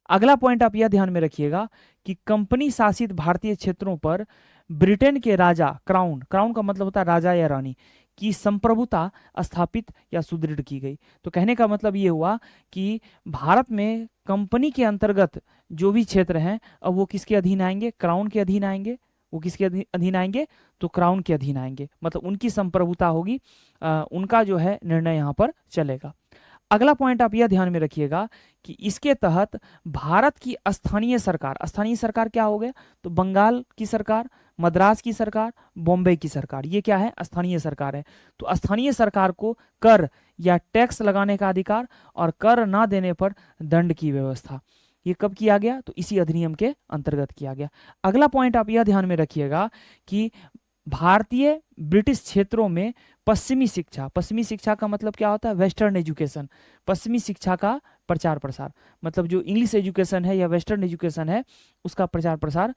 अगला पॉइंट आप यह ध्यान में रखिएगा कि कंपनी शासित भारतीय क्षेत्रों पर ब्रिटेन के राजा, क्राउन का मतलब होता है राजा या रानी, की संप्रभुता स्थापित या सुदृढ़ की गई। तो कहने का मतलब ये हुआ कि भारत में कंपनी के अंतर्गत जो भी क्षेत्र हैं अब वो किसके अधीन आएंगे, क्राउन के अधीन आएंगे। वो किसके अधीन आएंगे, तो क्राउन के अधीन आएंगे, मतलब उनकी संप्रभुता होगी, उनका जो है निर्णय यहाँ पर चलेगा। अगला पॉइंट आप यह ध्यान में रखिएगा कि इसके तहत भारत की स्थानीय सरकार क्या हो गया, तो बंगाल की सरकार, मद्रास की सरकार, बॉम्बे की सरकार, ये क्या है, स्थानीय सरकार है। तो स्थानीय सरकार को कर या टैक्स लगाने का अधिकार और कर ना देने पर दंड की व्यवस्था, ये कब किया गया, तो इसी अधिनियम के अंतर्गत किया गया। अगला पॉइंट आप यह ध्यान में रखिएगा कि भारतीय ब्रिटिश क्षेत्रों में पश्चिमी शिक्षा का मतलब क्या होता है, वेस्टर्न एजुकेशन, पश्चिमी शिक्षा का प्रचार प्रसार, मतलब जो इंग्लिश एजुकेशन है या वेस्टर्न एजुकेशन है उसका प्रचार प्रसार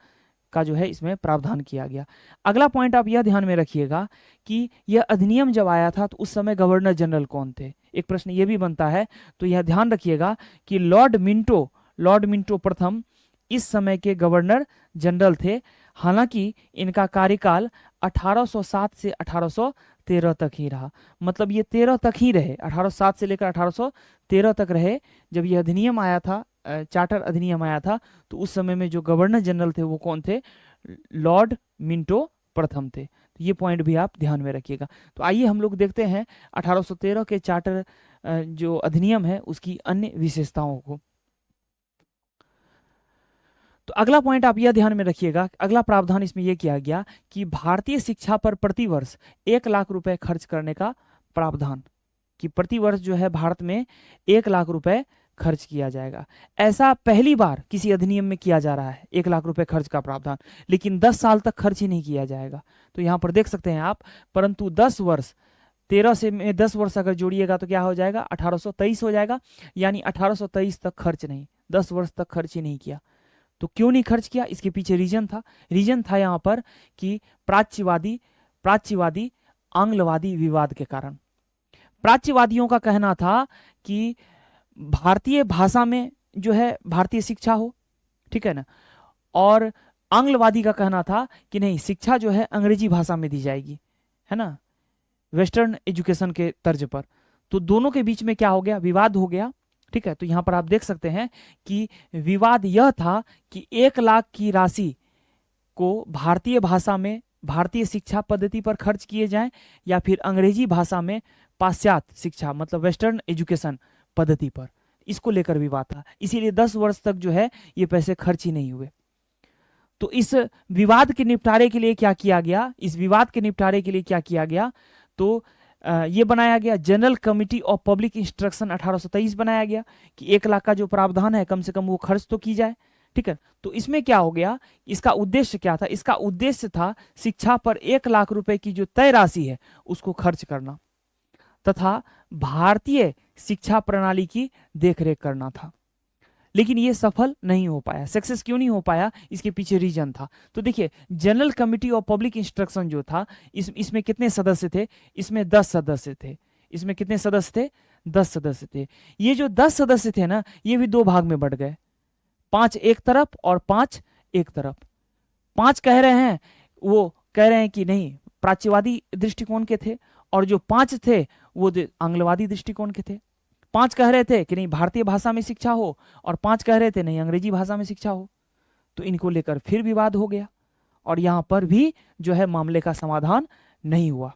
का जो है इसमें प्रावधान किया गया। अगला पॉइंट आप यह ध्यान में रखिएगा कि यह अधिनियम जब आया था तो उस समय गवर्नर जनरल कौन थे, एक प्रश्न ये भी बनता है। तो यह ध्यान रखिएगा कि लॉर्ड मिंटो प्रथम इस समय के गवर्नर जनरल थे। हालांकि इनका कार्यकाल 1807 से 1813 तक ही रहा, मतलब ये 13 तक ही रहे, 1807 से लेकर 1813 तक रहे। जब यह अधिनियम आया था, चार्टर अधिनियम आया था, तो उस समय में जो गवर्नर जनरल थे वो कौन थे, लॉर्ड मिंटो प्रथम थे। तो ये पॉइंट भी आप ध्यान में रखिएगा। तो आइए हम लोग देखते हैं 1813 के चार्टर जो अधिनियम है उसकी अन्य विशेषताओं को। तो अगला पॉइंट आप यह ध्यान में रखिएगा, अगला प्रावधान इसमें यह किया गया कि भारतीय शिक्षा पर प्रतिवर्ष 1 लाख रुपए खर्च करने का प्रावधान, कि प्रतिवर्ष जो है भारत में 1 लाख रुपए खर्च किया जाएगा। ऐसा पहली बार किसी अधिनियम में किया जा रहा है, 1 लाख रुपए खर्च का प्रावधान, लेकिन 10 साल तक खर्च ही नहीं किया जाएगा। तो यहाँ पर देख सकते हैं आप, परंतु 10 वर्ष, 13 से 10 वर्ष अगर जोड़िएगा तो क्या हो जाएगा, 1823 हो जाएगा, यानी 1823 तक खर्च नहीं, 10 वर्ष तक खर्च ही नहीं किया। तो क्यों नहीं खर्च किया, इसके पीछे रीजन था यहाँ पर कि प्राच्यवादी आंग्लवादी विवाद के कारण। प्राच्यवादियों का कहना था कि भारतीय भाषा में जो है भारतीय शिक्षा हो, ठीक है ना, और आंग्लवादी का कहना था कि नहीं, शिक्षा जो है अंग्रेजी भाषा में दी जाएगी, है ना, वेस्टर्न एजुकेशन के तर्ज पर। तो दोनों के बीच में क्या हो गया, विवाद हो गया, ठीक है। तो यहाँ पर आप देख सकते हैं कि विवाद यह था कि 1 लाख की राशि को भारतीय भाषा में भारतीय शिक्षा पद्धति पर खर्च किए जाएं या फिर अंग्रेजी भाषा में पाश्चात्य शिक्षा मतलब वेस्टर्न एजुकेशन पद्धति पर, इसको लेकर विवाद था। इसीलिए 10 वर्ष तक जो है ये पैसे खर्च ही नहीं हुए। तो इस विवाद के निपटारे के लिए क्या किया गया, तो ये बनाया गया general committee of public instruction 1823 बनाया गया कि 1 लाख का जो प्रावधान है कम से कम वो खर्च तो की जाए, ठीक है। तो इसमें क्या हो गया, इसका उद्देश्य क्या था, इसका उद्देश्य था शिक्षा पर 1 लाख रुपए की जो तय राशि है उसको खर्च करना तथा भारतीय शिक्षा प्रणाली की देखरेख करना था। लेकिन ये सफल नहीं हो पाया। सक्सेस क्यों नहीं हो पाया, इसके पीछे रीजन था। तो देखिए, general committee of public instruction जो था, इसमें कितने सदस्य थे, इसमें 10 सदस्य थे। इसमें कितने सदस्य थे, 10 सदस्य थे। ये जो 10 सदस्य थे ना, ये भी 2 भाग में बढ़ गए, 5 एक तरफ और 5 एक तरफ। 5 कह रहे हैं, वो कह रहे हैं कि नहीं प्राच्यवादी दृष्टिकोण के थे, और जो 5 थे वो आंग्लवादी दृष्टिकोण के थे। 5 कह रहे थे कि नहीं भारतीय भाषा में शिक्षा हो, और 5 कह रहे थे नहीं अंग्रेजी भाषा में शिक्षा हो। तो इनको लेकर फिर विवाद हो गया, और यहाँ पर भी जो है मामले का समाधान नहीं हुआ।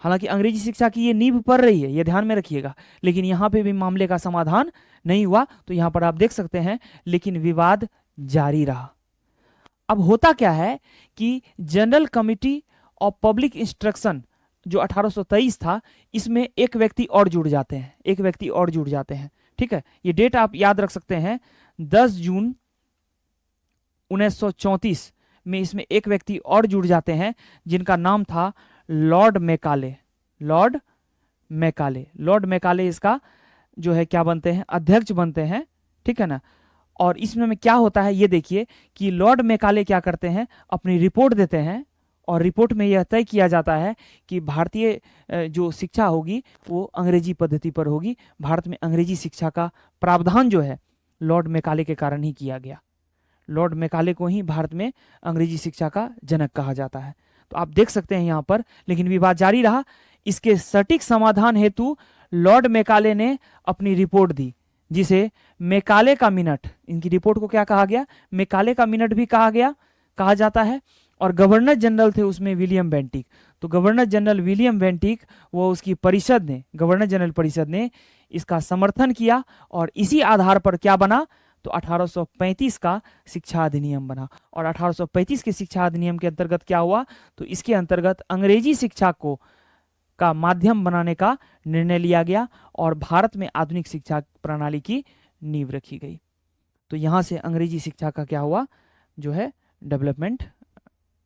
हालांकि अंग्रेजी शिक्षा की ये नींव पड़ रही है, ये ध्यान में रखिएगा, लेकिन यहाँ पे भी मामले का समाधान नहीं हुआ। तो यहाँ पर आप देख सकते हैं, लेकिन विवाद जारी रहा। अब होता क्या है कि general committee of public instruction जो 1823 था, इसमें एक व्यक्ति और जुड़ जाते हैं, ठीक है। ये डेट आप याद रख सकते हैं, 10 जून 1934 में इसमें एक व्यक्ति और जुड़ जाते हैं जिनका नाम था लॉर्ड मैकाले। लॉर्ड मैकाले इसका जो है क्या बनते हैं, अध्यक्ष बनते हैं, ठीक है ना। और इसमें क्या होता है ये देखिए कि लॉर्ड मैकाले क्या करते हैं, अपनी रिपोर्ट देते हैं, और रिपोर्ट में यह तय किया जाता है कि भारतीय जो शिक्षा होगी वो अंग्रेजी पद्धति पर होगी। भारत में अंग्रेजी शिक्षा का प्रावधान जो है लॉर्ड मैकाले के कारण ही किया गया। लॉर्ड मैकाले को ही भारत में अंग्रेजी शिक्षा का जनक कहा जाता है। तो आप देख सकते हैं यहाँ पर, लेकिन विवाद जारी रहा। इसके सटीक समाधान हेतु लॉर्ड मैकाले ने अपनी रिपोर्ट दी, जिसे मैकाले का मिनट, इनकी रिपोर्ट को क्या कहा गया, मैकाले का मिनट भी कहा जाता है। और गवर्नर जनरल थे उसमें विलियम बेंटिक। तो गवर्नर जनरल विलियम बेंटिक, वो उसकी परिषद ने, गवर्नर जनरल परिषद ने इसका समर्थन किया, और इसी आधार पर क्या बना, तो 1835 का शिक्षा अधिनियम बना। और 1835 के शिक्षा अधिनियम के अंतर्गत क्या हुआ, तो इसके अंतर्गत अंग्रेजी शिक्षा को का माध्यम बनाने का निर्णय लिया गया, और भारत में आधुनिक शिक्षा प्रणाली की नींव रखी गई। तो यहाँ से अंग्रेजी शिक्षा का क्या हुआ, जो है डेवलपमेंट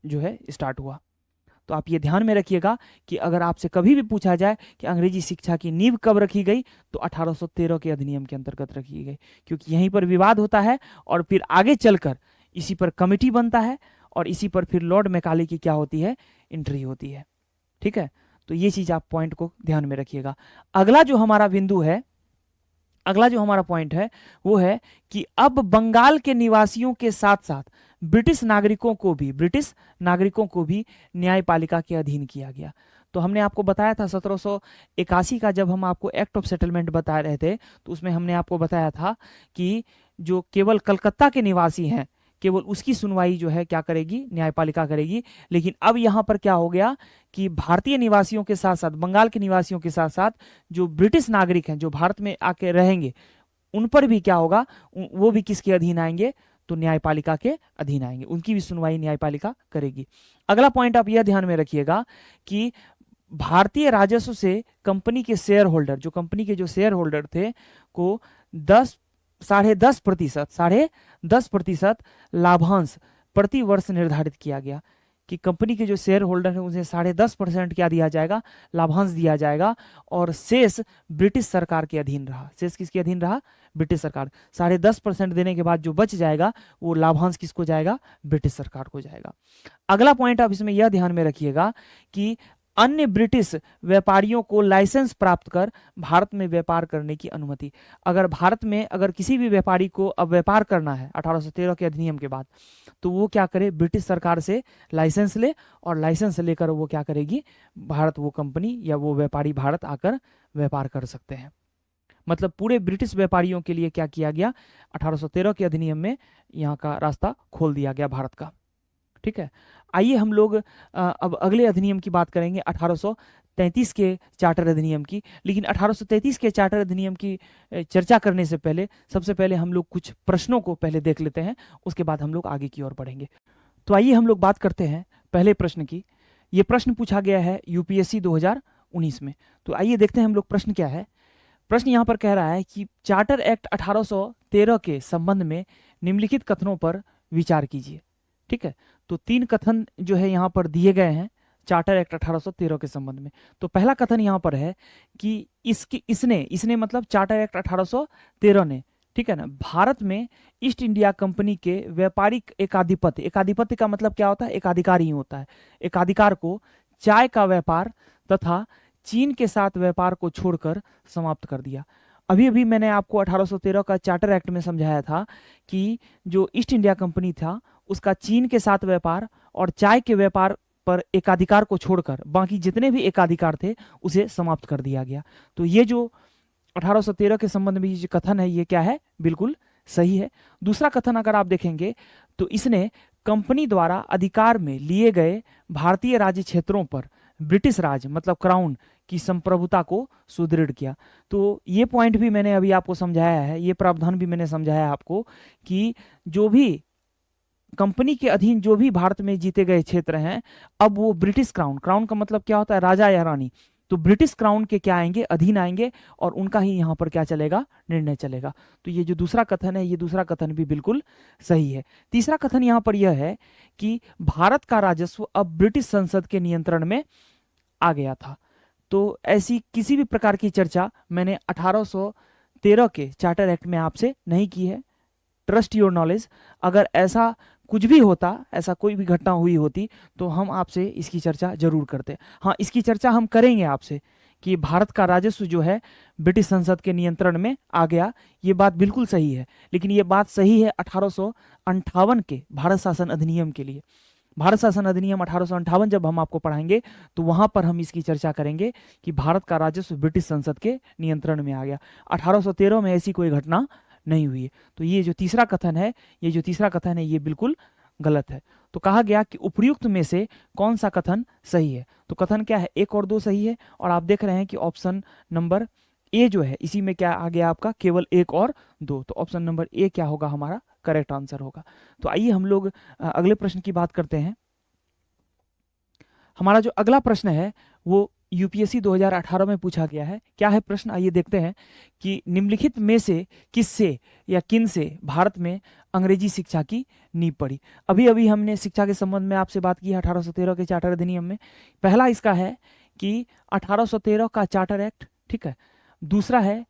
जो है स्टार्ट हुआ। तो आप ये ध्यान में रखिएगा कि अगर आपसे कभी भी पूछा जाए कि अंग्रेजी शिक्षा की नींव कब रखी गई, तो 1813 के अधिनियम के अंतर्गत रखी गई, क्योंकि यहीं पर विवाद होता है, और फिर आगे चलकर इसी पर कमेटी बनता है, और इसी पर फिर लॉर्ड मैकाले की क्या होती है, एंट्री होती है, ठीक है। तो ये चीज आप पॉइंट को ध्यान में रखिएगा। अगला जो हमारा बिंदु है, अगला जो हमारा पॉइंट है वो है कि अब बंगाल के निवासियों के साथ साथ ब्रिटिश नागरिकों को भी न्यायपालिका के अधीन किया गया। तो हमने आपको बताया था 1781 का जब हम आपको एक्ट ऑफ सेटलमेंट बता रहे थे, तो उसमें हमने आपको बताया था कि जो केवल कलकत्ता के निवासी हैं, केवल उसकी सुनवाई जो है क्या करेगी, न्यायपालिका करेगी। लेकिन अब यहाँ पर क्या हो गया कि भारतीय निवासियों के साथ साथ, बंगाल के निवासियों के साथ साथ जो ब्रिटिश नागरिक हैं, जो भारत में आके रहेंगे, उन पर भी क्या होगा, वो भी किसके अधीन आएंगे, तो न्यायपालिका के अधीन आएंगे, उनकी भी सुनवाई न्यायपालिका करेगी। अगला पॉइंट आप यह ध्यान में रखिएगा कि भारतीय राजस्व से कंपनी के शेयर होल्डर, जो कंपनी के जो शेयर होल्डर थे, को 10.5% लाभांश प्रति वर्ष निर्धारित किया गया कि कंपनी के जो शेयर होल्डर है उन्हें 10.5% क्या दिया जाएगा, लाभांश दिया जाएगा, और शेष ब्रिटिश सरकार के अधीन रहा। शेष किसके अधीन रहा? ब्रिटिश सरकार। 10.5% देने के बाद जो बच जाएगा वो लाभांश किसको जाएगा? ब्रिटिश सरकार को जाएगा। अगला पॉइंट आप इसमें यह ध्यान में रखिएगा कि अन्य ब्रिटिश व्यापारियों को लाइसेंस प्राप्त कर भारत में व्यापार करने की अनुमति। अगर भारत में अगर किसी भी व्यापारी को अब व्यापार करना है 1813 के अधिनियम के बाद, तो वो क्या करे? ब्रिटिश सरकार से लाइसेंस ले, और लाइसेंस लेकर वो क्या करेगी? भारत, वो कंपनी या वो व्यापारी भारत आकर व्यापार कर सकते हैं। मतलब पूरे ब्रिटिश व्यापारियों के लिए क्या किया गया? 1813 के अधिनियम में यहाँ का रास्ता खोल दिया गया भारत का। ठीक है, आइए हम लोग अब अगले अधिनियम की बात करेंगे, 1833 के चार्टर अधिनियम की। लेकिन 1833 के चार्टर अधिनियम की चर्चा करने से पहले सबसे पहले हम लोग कुछ प्रश्नों को पहले देख लेते हैं, उसके बाद हम लोग आगे की ओर बढ़ेंगे। तो आइए हम लोग बात करते हैं पहले प्रश्न की। ये प्रश्न पूछा गया है यूपीएससी 2019 में। तो आइए देखते हैं हम लोग प्रश्न क्या है। प्रश्न यहाँ पर कह रहा है कि चार्टर एक्ट 1813 के संबंध में निम्नलिखित कथनों पर विचार कीजिए। ठीक है, तो 3 कथन जो है यहाँ पर दिए गए हैं चार्टर एक्ट 1813 के संबंध में। तो पहला कथन यहाँ पर है कि इसने मतलब चार्टर एक्ट 1813 ने, ठीक है ना, भारत में ईस्ट इंडिया कंपनी के व्यापारिक एकाधिपत्य का मतलब क्या होता है? एकाधिकार ही होता है। एकाधिकार को चाय का व्यापार तथा चीन के साथ व्यापार को छोड़कर समाप्त कर दिया। अभी अभी मैंने आपको 1813 का चार्टर एक्ट में समझाया था कि जो ईस्ट इंडिया कंपनी था उसका चीन के साथ व्यापार और चाय के व्यापार पर एकाधिकार को छोड़कर बाकी जितने भी एकाधिकार थे उसे समाप्त कर दिया गया। तो ये जो 1813 के संबंध में ये कथन है, ये क्या है? बिल्कुल सही है। दूसरा कथन अगर आप देखेंगे तो इसने कंपनी द्वारा अधिकार में लिए गए भारतीय राज्य क्षेत्रों पर ब्रिटिश राज मतलब क्राउन की संप्रभुता को सुदृढ़ किया। तो ये पॉइंट भी मैंने अभी आपको समझाया है, ये प्रावधान भी मैंने समझाया आपको कि जो भी कंपनी के अधीन जो भी भारत में जीते गए क्षेत्र हैं, अब वो ब्रिटिश क्राउन का मतलब क्या होता है? राजा या रानी। तो ब्रिटिश क्राउन के क्या आएंगे? अधीन आएंगे, और उनका ही यहाँ पर क्या चलेगा? निर्णय चलेगा। तो ये जो दूसरा कथन है, ये दूसरा कथन भी बिल्कुल सही है। तीसरा कथन यहाँ पर यह है कि भारत का राजस्व अब ब्रिटिश संसद के नियंत्रण में आ गया था। तो ऐसी किसी भी प्रकार की चर्चा मैंने 1813 के चार्टर एक्ट में आपसे नहीं की है। Trust your knowledge. अगर ऐसा कुछ भी होता, ऐसा कोई भी घटना हुई होती, तो हम आपसे इसकी चर्चा जरूर करते। हाँ, इसकी चर्चा हम करेंगे आपसे कि भारत का राजस्व जो है ब्रिटिश संसद के नियंत्रण में आ गया, ये बात बिल्कुल सही है। लेकिन ये बात सही है 1858 के भारत शासन अधिनियम के लिए। भारत शासन अधिनियम 1858 जब हम आपको पढ़ाएंगे तो वहां पर हम इसकी चर्चा करेंगे कि भारत का राजस्व ब्रिटिश संसद के नियंत्रण में आ गया। 1813 में ऐसी कोई घटना नहीं हुई है। तो ये जो तीसरा कथन है, ये बिल्कुल गलत है। तो कहा गया कि उपर्युक्त में से कौन सा कथन सही है? तो कथन क्या है? 1 और 2 सही है, और आप देख रहे हैं कि ऑप्शन नंबर ए जो है इसी में क्या आ गया आपका? केवल 1 और 2। तो ऑप्शन नंबर ए क्या होगा? हमारा करेक्ट आंसर होगा। तो आइए हम लोग अगले प्रश्न की बात करते हैं। हमारा जो अगला प्रश्न है वो यूपीएससी 2018 में पूछा गया है। क्या है प्रश्न? आइए देखते हैं कि निम्नलिखित में से किससे या किन से भारत में अंग्रेजी शिक्षा की नींव पड़ी। अभी अभी हमने शिक्षा के संबंध में आपसे बात की है 1813 के चार्टर अधिनियम में। पहला इसका है कि 1813 का चार्टर एक्ट, ठीक है। दूसरा है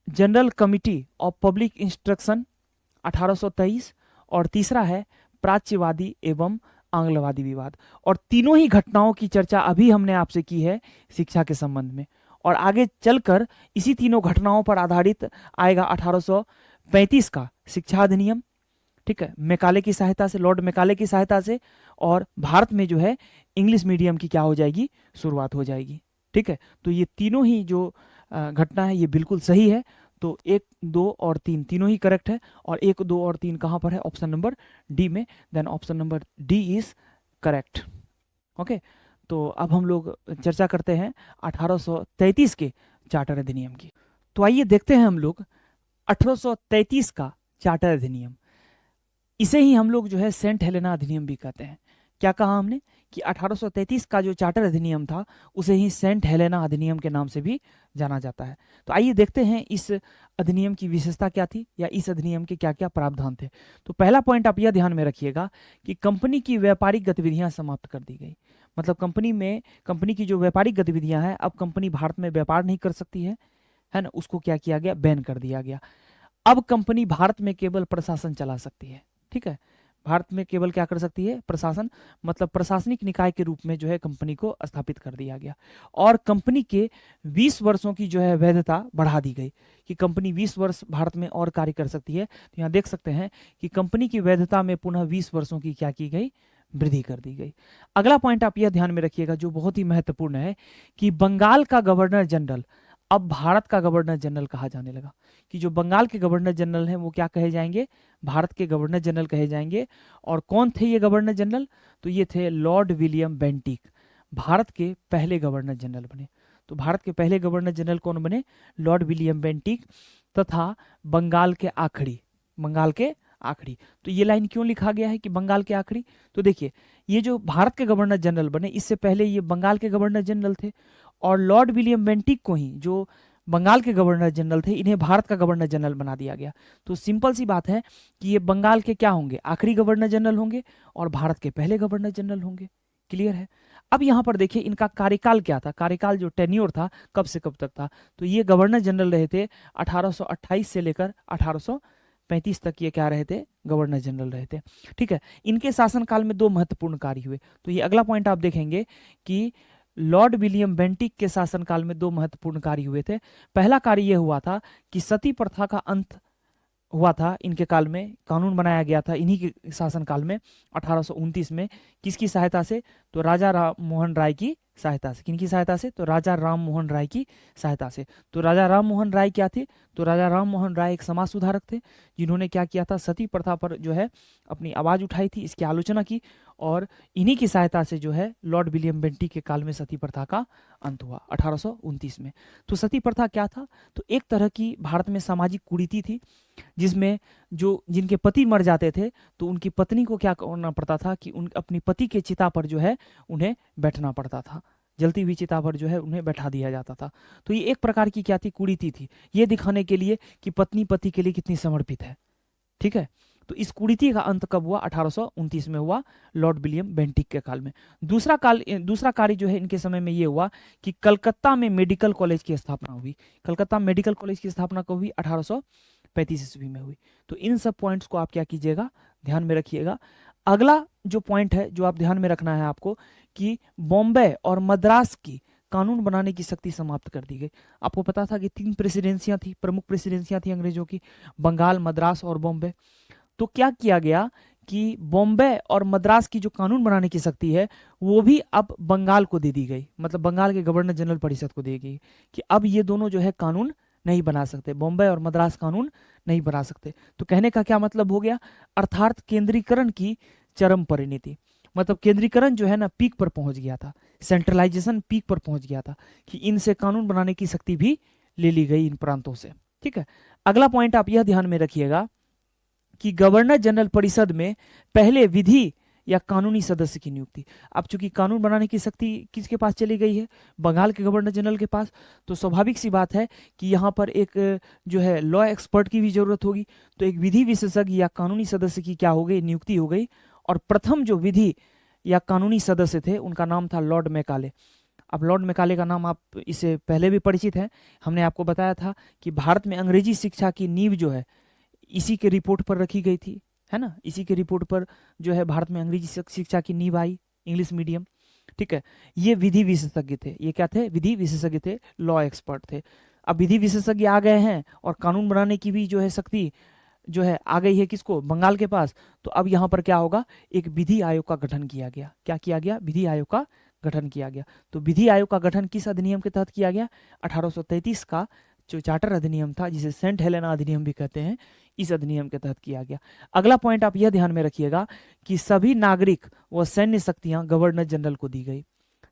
general committee of public instruction 1823, और तीसरा है प्राच्यवादी एवं आंग्लवादी विवाद। और तीनों ही घटनाओं की चर्चा अभी हमने आपसे की है शिक्षा के संबंध में, और आगे चलकर इसी तीनों घटनाओं पर आधारित आएगा 1835 का शिक्षा अधिनियम, ठीक है, मैकाले की सहायता से, लॉर्ड मैकाले की सहायता से। और भारत में जो है इंग्लिश मीडियम की क्या हो जाएगी? शुरुआत हो जाएगी, ठीक है। तो ये तीनों ही जो घटना है ये बिल्कुल सही है। तो 1, 2 और 3 तीनों ही करेक्ट है, और 1, 2 और 3 कहाँ पर है? ऑप्शन नंबर डी में। Then option number D is correct. Okay, तो अब हम लोग चर्चा करते हैं 1833 के चार्टर अधिनियम की। तो आइए देखते हैं हम लोग 1833 का चार्टर अधिनियम। इसे ही हम लोग जो है सेंट हेलेना अधिनियम भी कहते हैं। क्या कहा हमने कि 1833 का जो चार्टर अधिनियम था उसे ही सेंट हेलेना अधिनियम के नाम से भी जाना जाता है। तो आइए देखते हैं इस अधिनियम की विशेषता क्या थी या इस अधिनियम के क्या क्या प्रावधान थे। तो पहला पॉइंट आप यह ध्यान में रखिएगा कि कंपनी की व्यापारिक गतिविधियां समाप्त कर दी गई। मतलब कंपनी की जो व्यापारिक गतिविधियां हैं, अब कंपनी भारत में व्यापार नहीं कर सकती है ना, उसको क्या किया गया, बैन कर दिया गया। अब कंपनी भारत में केवल प्रशासन चला सकती है। ठीक है, भारत में केवल क्या कर सकती है, प्रशासन, मतलब प्रशासनिक निकाय के रूप में जो है कंपनी को स्थापित कर दिया गया। और कंपनी के 20 वर्षों की जो है वैधता बढ़ा दी गई कि कंपनी 20 वर्ष भारत में और कार्य कर सकती है। तो यहाँ देख सकते हैं कि कंपनी की वैधता में पुनः 20 वर्षों की क्या की गई, वृद्धि कर दी गई। अगला पॉइंट आप यह ध्यान में रखिएगा जो बहुत ही महत्वपूर्ण है कि बंगाल का गवर्नर जनरल अब भारत का गवर्नर जनरल कहा जाने लगा। कि जो बंगाल के गवर्नर जनरल हैं वो क्या कहे जाएंगे, भारत के गवर्नर जनरल कहे जाएंगे। और कौन थे ये गवर्नर जनरल, तो ये थे लॉर्ड विलियम बेंटिक, भारत के पहले गवर्नर जनरल बने। तो भारत के पहले गवर्नर जनरल कौन बने, लॉर्ड विलियम बेंटिक, तथा बंगाल के आखिरी। तो ये लाइन क्यों लिखा गया है कि बंगाल के आखिरी, तो देखिए ये जो भारत के गवर्नर जनरल बने इससे पहले ये बंगाल के गवर्नर जनरल थे। और लॉर्ड विलियम बेंटिक को ही, जो बंगाल के गवर्नर जनरल थे, इन्हें भारत का गवर्नर जनरल बना दिया गया। तो सिंपल सी बात है कि ये बंगाल के क्या होंगे, आखिरी गवर्नर जनरल होंगे और भारत के पहले गवर्नर जनरल होंगे। क्लियर है। अब यहाँ पर देखिए इनका कार्यकाल क्या था, कार्यकाल जो टेन्योर था कब से कब तक था, तो ये गवर्नर जनरल रहे थे 1828 से लेकर 1835 तक ये क्या रहे थे, गवर्नर जनरल रहे थे। ठीक है, इनके शासनकाल में 2 महत्वपूर्ण कार्य हुए। तो ये अगला पॉइंट आप देखेंगे कि लॉर्ड विलियम बेंटिक के शासनकाल में 2 महत्वपूर्ण कार्य हुए थे। पहला कार्य यह हुआ था कि सती प्रथा का अंत हुआ था इनके काल में, कानून बनाया गया था इन्हीं के शासनकाल में 1829 में। किसकी सहायता से, तो राजा राम मोहन राय की सहायता से। किनकी सहायता से, तो राजा राम मोहन राय की सहायता से। तो राजा राम मोहन राय क्या थे, तो राजा राम मोहन राय एक समाज सुधारक थे जिन्होंने क्या किया था, सती प्रथा पर जो है अपनी आवाज उठाई थी, इसकी आलोचना की। और इन्हीं की सहायता से जो है लॉर्ड विलियम बेंटिक के काल में सती प्रथा का अंत हुआ 1829 में। तो सती प्रथा क्या था, तो एक तरह की भारत में सामाजिक कुरीति थी जिसमें जो जिनके पति मर जाते थे तो उनकी पत्नी को क्या करना पड़ता था कि उन अपनी पति के चिता पर जो है उन्हें बैठना पड़ता था, जलती हुई चिता पर जो है उन्हें बैठा दिया जाता था। तो ये एक प्रकार की क्या थी, कुरीति थी, ये दिखाने के लिए कि पत्नी पति के लिए कितनी समर्पित है। ठीक है, तो इस कुरीति का अंत कब हुआ, 1829 में हुआ, लॉर्ड विलियम बेंटिक के काल में। दूसरा कार्य जो है इनके समय में ये हुआ कि कलकत्ता में मेडिकल कॉलेज की स्थापना हुई। कलकत्ता मेडिकल कॉलेज की स्थापना कब हुई, 1835 ईस्वी में हुई। तो इन सब पॉइंट्स को आप क्या कीजिएगा, ध्यान में रखिएगा। अगला जो पॉइंट है जो आप ध्यान में रखना है आपको, कि बॉम्बे और मद्रास की कानून बनाने की शक्ति समाप्त कर दी गई। आपको पता था कि 3 प्रेसिडेंसियां थी, प्रमुख प्रेसिडेंसियां थी अंग्रेजों की, बंगाल, मद्रास और बॉम्बे। तो क्या किया गया कि बॉम्बे और मद्रास की जो कानून बनाने की शक्ति है वो भी अब बंगाल को दे दी गई, मतलब बंगाल के गवर्नर जनरल परिषद को दी गई कि अब ये दोनों जो है कानून नहीं बना सकते, बॉम्बे और मद्रास कानून नहीं बना सकते। तो कहने का क्या मतलब हो गया, अर्थात केंद्रीकरण की चरम परिणति, मतलब केंद्रीकरण जो है ना पीक पर पहुंच गया था, सेंट्रलाइजेशन पीक पर पहुंच गया था कि इनसे कानून बनाने की शक्ति भी ले ली गई इन प्रांतों से। ठीक है, अगला पॉइंट आप यह ध्यान में रखिएगा कि गवर्नर जनरल परिषद में पहले विधि या कानूनी सदस्य की नियुक्ति। अब चूंकि कानून बनाने की शक्ति किसके पास चली गई है, बंगाल के गवर्नर जनरल के पास, तो स्वाभाविक सी बात है कि यहाँ पर एक जो है लॉ एक्सपर्ट की भी जरूरत होगी। तो एक विधि विशेषज्ञ या कानूनी सदस्य की क्या हो गई, नियुक्ति हो गई। और प्रथम जो विधि या कानूनी सदस्य थे उनका नाम था लॉर्ड मैकाले। अब लॉर्ड मैकाले का नाम आप इससे पहले भी परिचित हैं, हमने आपको बताया था कि भारत में अंग्रेजी शिक्षा की नींव जो है इसी के रिपोर्ट पर रखी गई थी, है ना, इसी के रिपोर्ट पर जो है भारत में अंग्रेजी शिक्षा की नींव आई, इंग्लिश मीडियम। ठीक है, ये विधि विशेषज्ञ थे, ये क्या थे, विधि विशेषज्ञ थे, लॉ एक्सपर्ट थे। अब विधि विशेषज्ञ आ गए हैं और कानून बनाने की भी जो है शक्ति जो है आ गई है किसको, बंगाल के पास। तो अब यहाँ पर क्या होगा, एक विधि आयोग का गठन किया गया। क्या किया गया, विधि आयोग का गठन किया गया। तो विधि आयोग का गठन किस अधिनियम के तहत किया गया, 1833 का जो चार्टर अधिनियम था जिसे सेंट हेलेना अधिनियम भी कहते हैं, इस अधिनियम के तहत किया गया। अगला पॉइंट आप यह ध्यान में रखिएगा कि सभी नागरिक व सैन्य शक्तियां गवर्नर जनरल को दी गई।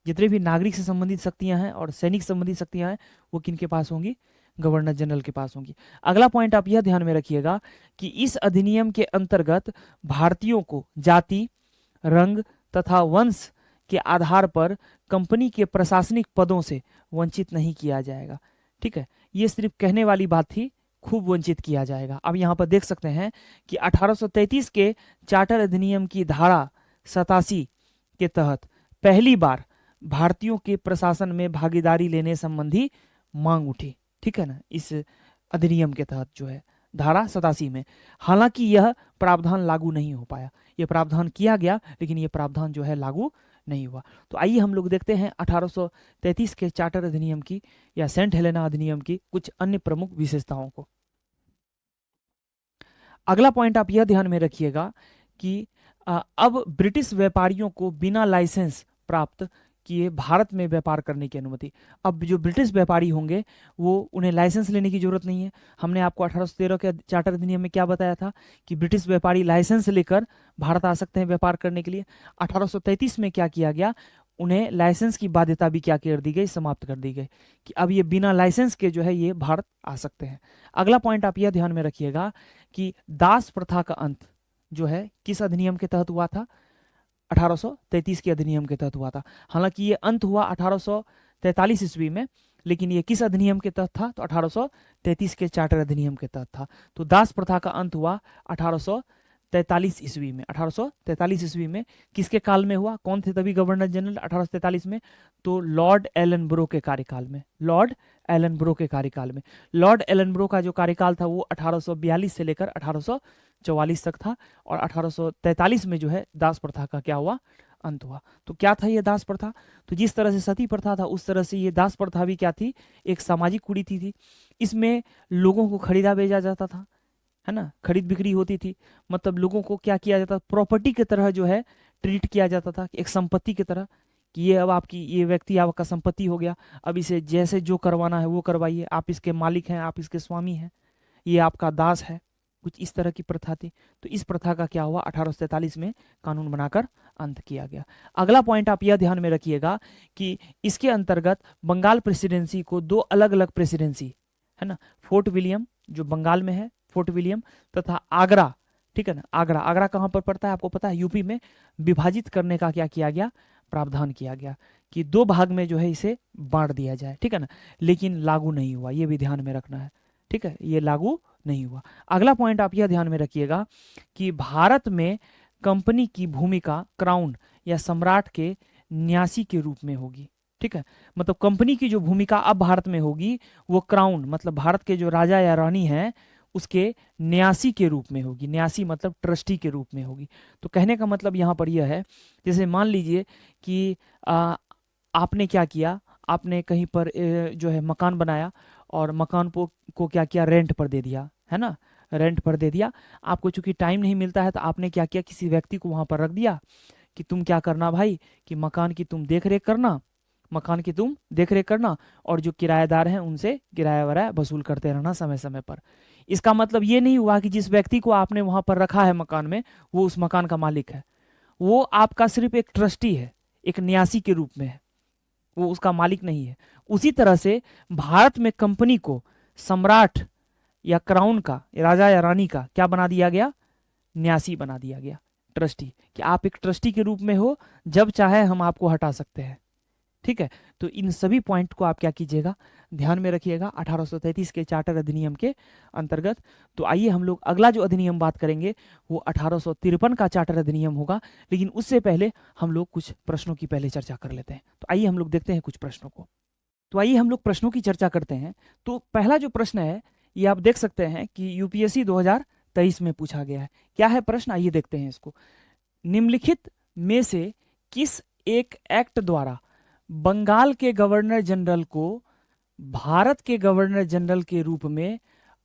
जितने भी नागरिक से संबंधित शक्तियां हैं और सैनिक संबंधित शक्तियां हैं वो किनके पास होंगी, गवर्नर जनरल के पास होंगी। अगला पॉइंट आप यह ध्यान में रखिएगा कि इस अधिनियम के अंतर्गत भारतीयों को जाति, रंग तथा वंश के आधार पर कंपनी के प्रशासनिक पदों से वंचित नहीं किया जाएगा। ठीक है, ये सिर्फ कहने वाली बात थी, खूब वंचित किया जाएगा। अब यहाँ पर देख सकते हैं कि 1833 के चार्टर अधिनियम की धारा 87 के तहत पहली बार भारतीयों के प्रशासन में भागीदारी लेने संबंधी मांग उठी। ठीक है ना, इस अधिनियम के तहत जो है धारा 87 में। हालांकि यह प्रावधान लागू नहीं हो पाया, यह प्रावधान किया गया लेकिन यह प्रावधान जो है लागू नहीं हुआ। तो आइए हम लोग देखते हैं 1833 के चार्टर अधिनियम की या सेंट हेलेना अधिनियम की कुछ अन्य प्रमुख विशेषताओं को। अगला पॉइंट आप यह ध्यान में रखिएगा कि अब ब्रिटिश व्यापारियों को बिना लाइसेंस प्राप्त किए भारत में व्यापार करने की अनुमति। अब जो ब्रिटिश व्यापारी होंगे वो उन्हें लाइसेंस लेने की जरूरत नहीं है। हमने आपको 1813 के चार्टर अधिनियम में क्या बताया था कि ब्रिटिश व्यापारी लाइसेंस लेकर भारत आ सकते हैं व्यापार करने के लिए। 1833 में क्या किया गया, उन्हें लाइसेंस की बाध्यता भी क्या कर दी गई, समाप्त कर दी गई कि अब ये बिना लाइसेंस के जो है ये भारत आ सकते हैं। अगला पॉइंट आप यह ध्यान में रखिएगा कि दास प्रथा का अंत जो है किस अधिनियम के तहत हुआ था, 1833 के अधिनियम के तहत हुआ था। हालांकि ये अंत हुआ 1843 ईस्वी में, लेकिन ये किस अधिनियम के तहत था, तो 1833 के चार्टर अधिनियम के तहत था। तो दास प्रथा का अंत हुआ 1843 ईस्वी में। 1843 ईस्वी में किसके काल में हुआ, कौन थे तभी गवर्नर जनरल 1843 में, तो लॉर्ड एलनब्रो के कार्यकाल में। लॉर्ड एलनब्रो के कार्यकाल में। लॉर्ड एलनब्रो का जो कार्यकाल था वो 1842 से लेकर 1844 तक था और 1843 में जो है दास प्रथा का क्या हुआ, अंत हुआ। तो क्या था ये दास प्रथा, तो जिस तरह से सती प्रथा था उस तरह से ये दास प्रथा भी क्या थी, एक सामाजिक कुरीति थी। इसमें लोगों को खरीदा बेचा जाता था, है ना, खरीद बिक्री होती थी। मतलब लोगों को क्या किया जाता, प्रॉपर्टी की तरह जो है ट्रीट किया जाता था, एक संपत्ति की तरह कि ये अब आपकी, ये व्यक्ति आपका संपत्ति हो गया, अब इसे जैसे जो करवाना है वो करवाइए, आप इसके मालिक हैं, आप इसके स्वामी हैं, ये आपका दास है। कुछ इस तरह की प्रथा थी। तो इस प्रथा का क्या हुआ, 1843 में कानून बनाकर अंत किया गया। अगला पॉइंट आप यह ध्यान में रखिएगा कि इसके अंतर्गत बंगाल प्रेसिडेंसी को दो अलग अलग प्रेसिडेंसी, है ना, फोर्ट विलियम जो बंगाल में है, फोर्ट विलियम तथा आगरा, ठीक है ना, आगरा, आगरा कहाँ पर पड़ता है आपको पता है, यूपी में, विभाजित करने का क्या किया गया, प्रावधान किया गया कि दो भाग में जो है इसे बांट दिया जाए। ठीक है ना, लेकिन लागू नहीं हुआ, ये भी ध्यान में रखना है। ठीक है, ये लागू नहीं हुआ। अगला पॉइंट आप यह ध्यान में रखिएगा कि भारत में कंपनी की भूमिका क्राउन या सम्राट के न्यासी के रूप में होगी। ठीक है, मतलब कंपनी की जो भूमिका अब भारत में होगी वो क्राउन मतलब भारत के जो राजा या रानी हैं उसके न्यासी के रूप में होगी। न्यासी मतलब ट्रस्टी के रूप में होगी। तो कहने का मतलब यहाँ पर यह है, जैसे मान लीजिए कि आपने क्या किया, आपने कहीं पर जो है मकान बनाया और मकान को क्या किया, रेंट पर दे दिया, है ना, रेंट पर दे दिया। आपको चूंकि टाइम नहीं मिलता है तो आपने क्या किया, किसी व्यक्ति को वहां पर रख दिया कि तुम क्या करना भाई, कि मकान की तुम देख रेख करना, मकान की तुम देख रेख करना और जो किराएदार हैं उनसे किराया वराया वसूल करते रहना समय समय पर। इसका मतलब ये नहीं हुआ कि जिस व्यक्ति को आपने वहां पर रखा है मकान में वो उस मकान का मालिक है, वो आपका सिर्फ एक ट्रस्टी है, एक न्यासी के रूप में है, वो उसका मालिक नहीं है। उसी तरह से भारत में कंपनी को सम्राट या क्राउन का, राजा या रानी का क्या बना दिया गया, न्यासी बना दिया गया, ट्रस्टी, कि आप एक ट्रस्टी के रूप में हो, जब चाहे हम आपको हटा सकते हैं। ठीक है, तो इन सभी पॉइंट को आप क्या कीजिएगा, ध्यान में रखिएगा 1833 के चार्टर अधिनियम के अंतर्गत। तो आइए हम लोग अगला जो अधिनियम बात करेंगे वो 1853 का चार्टर अधिनियम होगा, लेकिन उससे पहले हम लोग कुछ प्रश्नों की पहले चर्चा कर लेते हैं। तो आइए हम लोग देखते हैं कुछ प्रश्नों को। तो आइए हम लोग प्रश्नों की चर्चा करते हैं। तो पहला जो प्रश्न है ये आप देख सकते हैं कि यूपीएससी 2023 में पूछा गया है। क्या है प्रश्न, आइए देखते हैं इसको। निम्नलिखित में से किस एक एक्ट द्वारा बंगाल के गवर्नर जनरल को भारत के गवर्नर जनरल के रूप में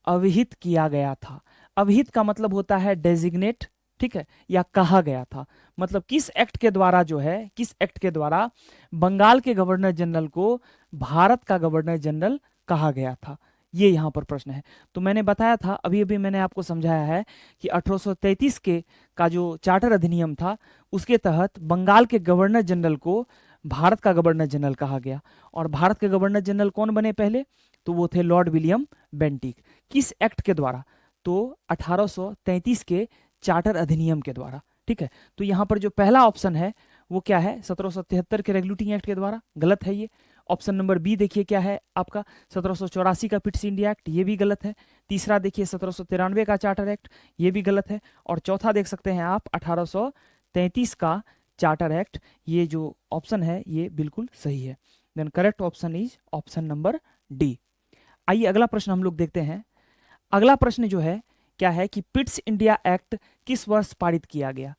अविहित किया गया था? अविहित का मतलब होता है डेजिग्नेट, ठीक है, या कहा गया था। मतलब किस एक्ट के द्वारा जो है, किस एक्ट के द्वारा बंगाल के गवर्नर जनरल को भारत का गवर्नर जनरल कहा गया था, ये यहां पर प्रश्न है। तो मैंने बताया था, अभी अभी मैंने आपको समझाया है कि 1833 के का जो चार्टर अधिनियम था उसके तहत बंगाल के गवर्नर जनरल को भारत का गवर्नर जनरल कहा गया। और भारत के गवर्नर जनरल कौन बने पहले, तो वो थे लॉर्ड विलियम बेंटिक। किस एक्ट के द्वारा? तो 1833 के चार्टर अधिनियम के द्वारा। ठीक है, तो यहाँ पर जो पहला ऑप्शन है वो क्या है? 1773 के रेगुलेटिंग एक्ट के द्वारा, गलत है ये। ऑप्शन नंबर बी देखिए क्या है आपका, 1784 का पिट्स इंडिया एक्ट, ये भी गलत है। तीसरा देखिए 1793 का चार्टर एक्ट, ये भी गलत है। और चौथा देख सकते हैं आप 1833 का चार्टर एक्ट, ये जो ऑप्शन है ये बिल्कुल सही है। Then correct option is option number D. आइए अगला प्रश्न हम लोग देखते हैं। अगला प्रश्न जो है क्या है कि पिट्स इंडिया एक्ट किस वर्ष पारित किया गया?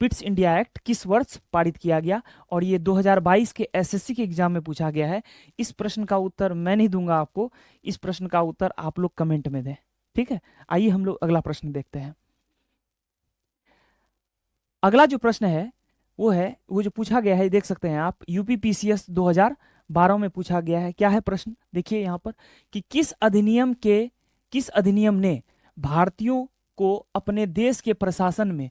पिट्स इंडिया एक्ट किस वर्ष पारित किया गया? और ये 2022 के एसएससी के एग्जाम में पूछा गया है। इस प्रश्न का उत्तर मैं नहीं दूंगा आपको, इस प्रश्न का उत्तर आप लोग कमेंट में दें। ठीक है, आइए हम लोग अगला प्रश्न देखते हैं। अगला जो प्रश्न है वो जो पूछा गया है, देख सकते हैं आप, यूपी पीसीएस 2012 में पूछा गया है। क्या है प्रश्न? देखिए यहाँ पर कि किस अधिनियम ने भारतीयों को अपने देश के प्रशासन में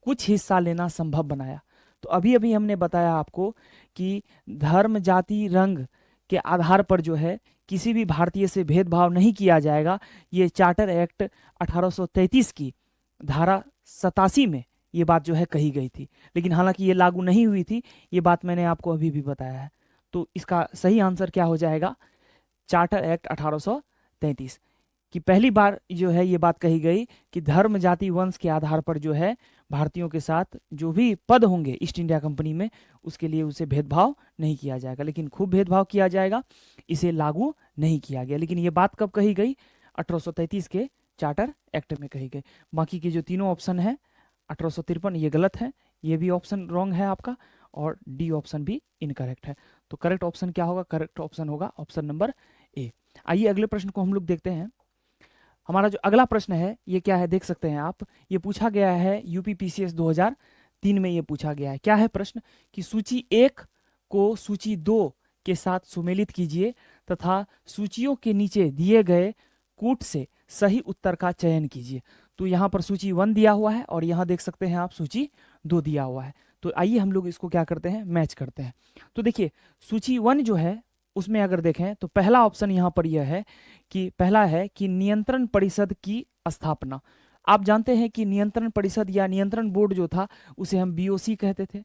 कुछ हिस्सा लेना संभव बनाया? तो अभी अभी हमने बताया आपको कि धर्म, जाति, रंग के आधार पर जो है किसी भी भारतीय से भेदभाव नहीं किया जाएगा। ये चार्टर एक्ट 1833 की धारा 87 में ये बात जो है कही गई थी, लेकिन हालांकि ये लागू नहीं हुई थी, ये बात मैंने आपको अभी भी बताया है। तो इसका सही आंसर क्या हो जाएगा? चार्टर एक्ट 1833 कि पहली बार जो है ये बात कही गई कि धर्म, जाति, वंश के आधार पर जो है भारतीयों के साथ जो भी पद होंगे ईस्ट इंडिया कंपनी में, उसके लिए उसे भेदभाव नहीं किया जाएगा। लेकिन खूब भेदभाव किया जाएगा, इसे लागू नहीं किया गया। लेकिन ये बात कब कही गई? 1833 के चार्टर एक्ट में कही गई। बाकी के जो तीनों ऑप्शन है 1853 ये गलत है, ये भी ऑप्शन रॉन्ग है आपका, और डी ऑप्शन भी इनकरेक्ट है। तो करेक्ट ऑप्शन क्या होगा? करेक्ट ऑप्शन होगा ऑप्शन नंबर ए। आइए अगले प्रश्न को हम लोग देखते हैं। हमारा जो अगला प्रश्न है ये क्या है, देख सकते हैं आप, ये पूछा गया है यूपी पीसीएस 2003 में ये पूछा गया है। क्या है प्रश्न? कि सूची 1 को सूची 2 के साथ सुमेलित कीजिए तथा सूचियों के नीचे दिए गए कूट से सही उत्तर का चयन कीजिए। तो यहाँ पर सूची 1 दिया हुआ है और यहाँ देख सकते हैं आप सूची 2 दिया हुआ है। तो आइए हम लोग इसको क्या करते हैं, मैच करते हैं। तो देखिए सूची 1 जो है उसमें अगर देखें तो पहला ऑप्शन यहाँ पर यह है कि पहला है कि नियंत्रण परिषद की स्थापना। आप जानते हैं कि नियंत्रण परिषद या नियंत्रण बोर्ड जो था उसे हम बीओसी कहते थे,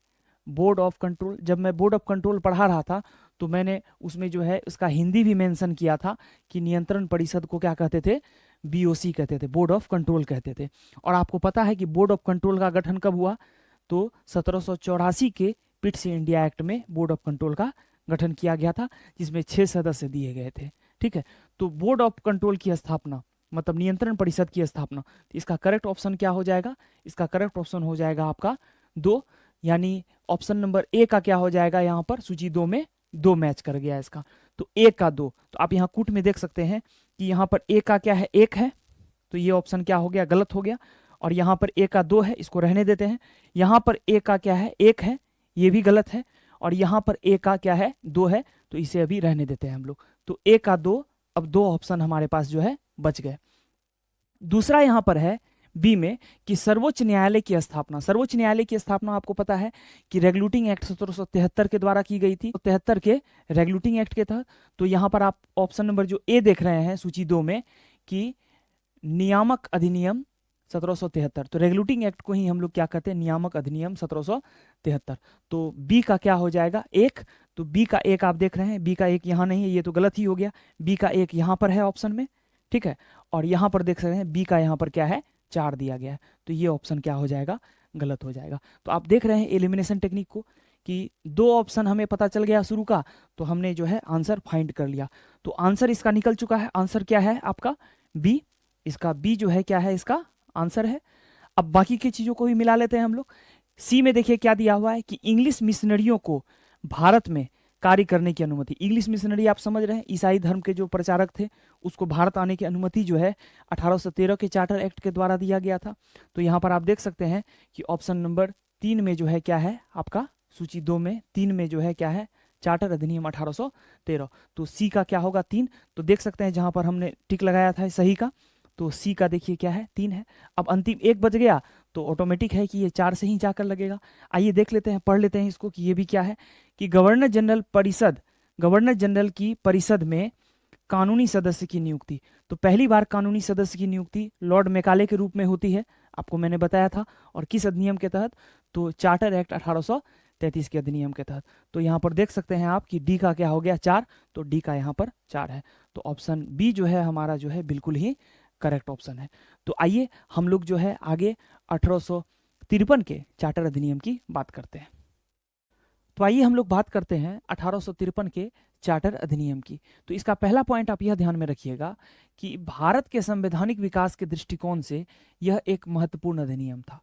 बोर्ड ऑफ कंट्रोल। जब मैं बोर्ड ऑफ कंट्रोल पढ़ा रहा था तो मैंने उसमें जो है उसका हिंदी भी मेंशन किया था कि नियंत्रण परिषद को क्या कहते थे? बीओसी कहते थे, बोर्ड ऑफ कंट्रोल कहते थे। और आपको पता है कि बोर्ड ऑफ कंट्रोल का गठन कब हुआ? तो 1784 के पिट्स इंडिया एक्ट में बोर्ड ऑफ कंट्रोल का गठन किया गया था, जिसमें 6 सदस्य दिए गए थे। ठीक है, तो बोर्ड ऑफ कंट्रोल की स्थापना मतलब नियंत्रण परिषद की स्थापना। तो इसका करेक्ट ऑप्शन क्या हो जाएगा? इसका करेक्ट ऑप्शन हो जाएगा आपका 2, यानी ऑप्शन नंबर ए का क्या हो जाएगा? यहाँ पर सूची 2 में 2 मैच कर गया इसका, तो 1 का 2। तो आप यहाँ कूट में देख सकते हैं कि यहाँ पर ए का क्या है? 1 है, तो ये ऑप्शन क्या हो गया? गलत हो गया। और यहाँ पर ए का 2 है, इसको रहने देते हैं। यहाँ पर ए का क्या है? 1 है, ये भी गलत है। और यहाँ पर ए का क्या है? 2 है, तो इसे अभी रहने देते हैं हम लोग। तो ए का 2, अब 2 ऑप्शन हमारे पास जो है बच गए। दूसरा यहाँ पर है बी में कि सर्वोच्च न्यायालय की स्थापना। सर्वोच्च न्यायालय की स्थापना आपको पता है कि रेगुलेटिंग एक्ट 1773 के द्वारा की गई थी, 73 के रेगुलेटिंग एक्ट के तहत। तो यहाँ पर आप ऑप्शन नंबर जो ए देख रहे हैं सूची 2 में कि नियामक अधिनियम 1773, तो रेगुलेटिंग एक्ट को ही हम लोग क्या कहते हैं? नियामक अधिनियम 1773। तो बी का क्या हो जाएगा? 1। तो बी का 1 आप देख रहे हैं, बी का 1 यहाँ नहीं है, ये तो गलत ही हो गया। बी का 1 यहाँ पर है ऑप्शन में, ठीक है। और यहाँ पर देख सकते हैं बी का यहाँ पर क्या है? 4 दिया गया है, तो ये ऑप्शन क्या हो जाएगा? गलत हो जाएगा। तो आप देख रहे हैं एलिमिनेशन टेक्निक को कि 2 ऑप्शन हमें पता चल गया शुरू का, तो हमने जो है आंसर फाइंड कर लिया। तो आंसर इसका निकल चुका है। आंसर क्या है आपका? बी। इसका बी जो है क्या है? इसका आंसर है। अब बाकी की चीजों को भी मिला लेते हैं हम लोग। सी में देखिए क्या दिया हुआ है कि इंग्लिश मिशनरियों को भारत में कार्य करने की अनुमति। इंग्लिश मिशनरी आप समझ रहे हैं, ईसाई धर्म के जो प्रचारक थे उसको भारत आने की अनुमति जो है 1813 के चार्टर एक्ट के द्वारा दिया गया था। तो यहाँ पर आप देख सकते हैं कि ऑप्शन नंबर 3 में जो है क्या है आपका? सूची 2 में 3 में जो है क्या है? चार्टर अधिनियम 1813। तो सी का क्या होगा? 3। तो देख सकते हैं जहां पर हमने टिक लगाया था सही का, तो सी का देखिए क्या है? 3 है। अब अंतिम 1 बच गया तो ऑटोमेटिक है कि ये 4 से ही जाकर लगेगा। आइए देख लेते हैं, पढ़ लेते हैं इसको कि ये भी क्या है कि गवर्नर जनरल की परिषद में कानूनी सदस्य की नियुक्ति। तो पहली बार कानूनी सदस्य की नियुक्ति लॉर्ड मैकाले के रूप में होती है, आपको मैंने बताया था। और किस अधिनियम के तहत? तो चार्टर एक्ट 1833 के अधिनियम के तहत। तो यहाँ पर देख सकते हैं आप कि डी का क्या हो गया 4, तो डी का यहाँ पर 4 है। तो ऑप्शन बी जो है हमारा जो है बिल्कुल ही करेक्ट ऑप्शन है। तो आइए हम लोग जो है आगे 1853 के चार्टर अधिनियम की बात करते हैं। तो आइए हम लोग बात करते हैं 1853 के चार्टर अधिनियम की। तो इसका पहला पॉइंट आप यह ध्यान में रखिएगा कि भारत के संवैधानिक विकास के दृष्टिकोण से यह एक महत्वपूर्ण अधिनियम था।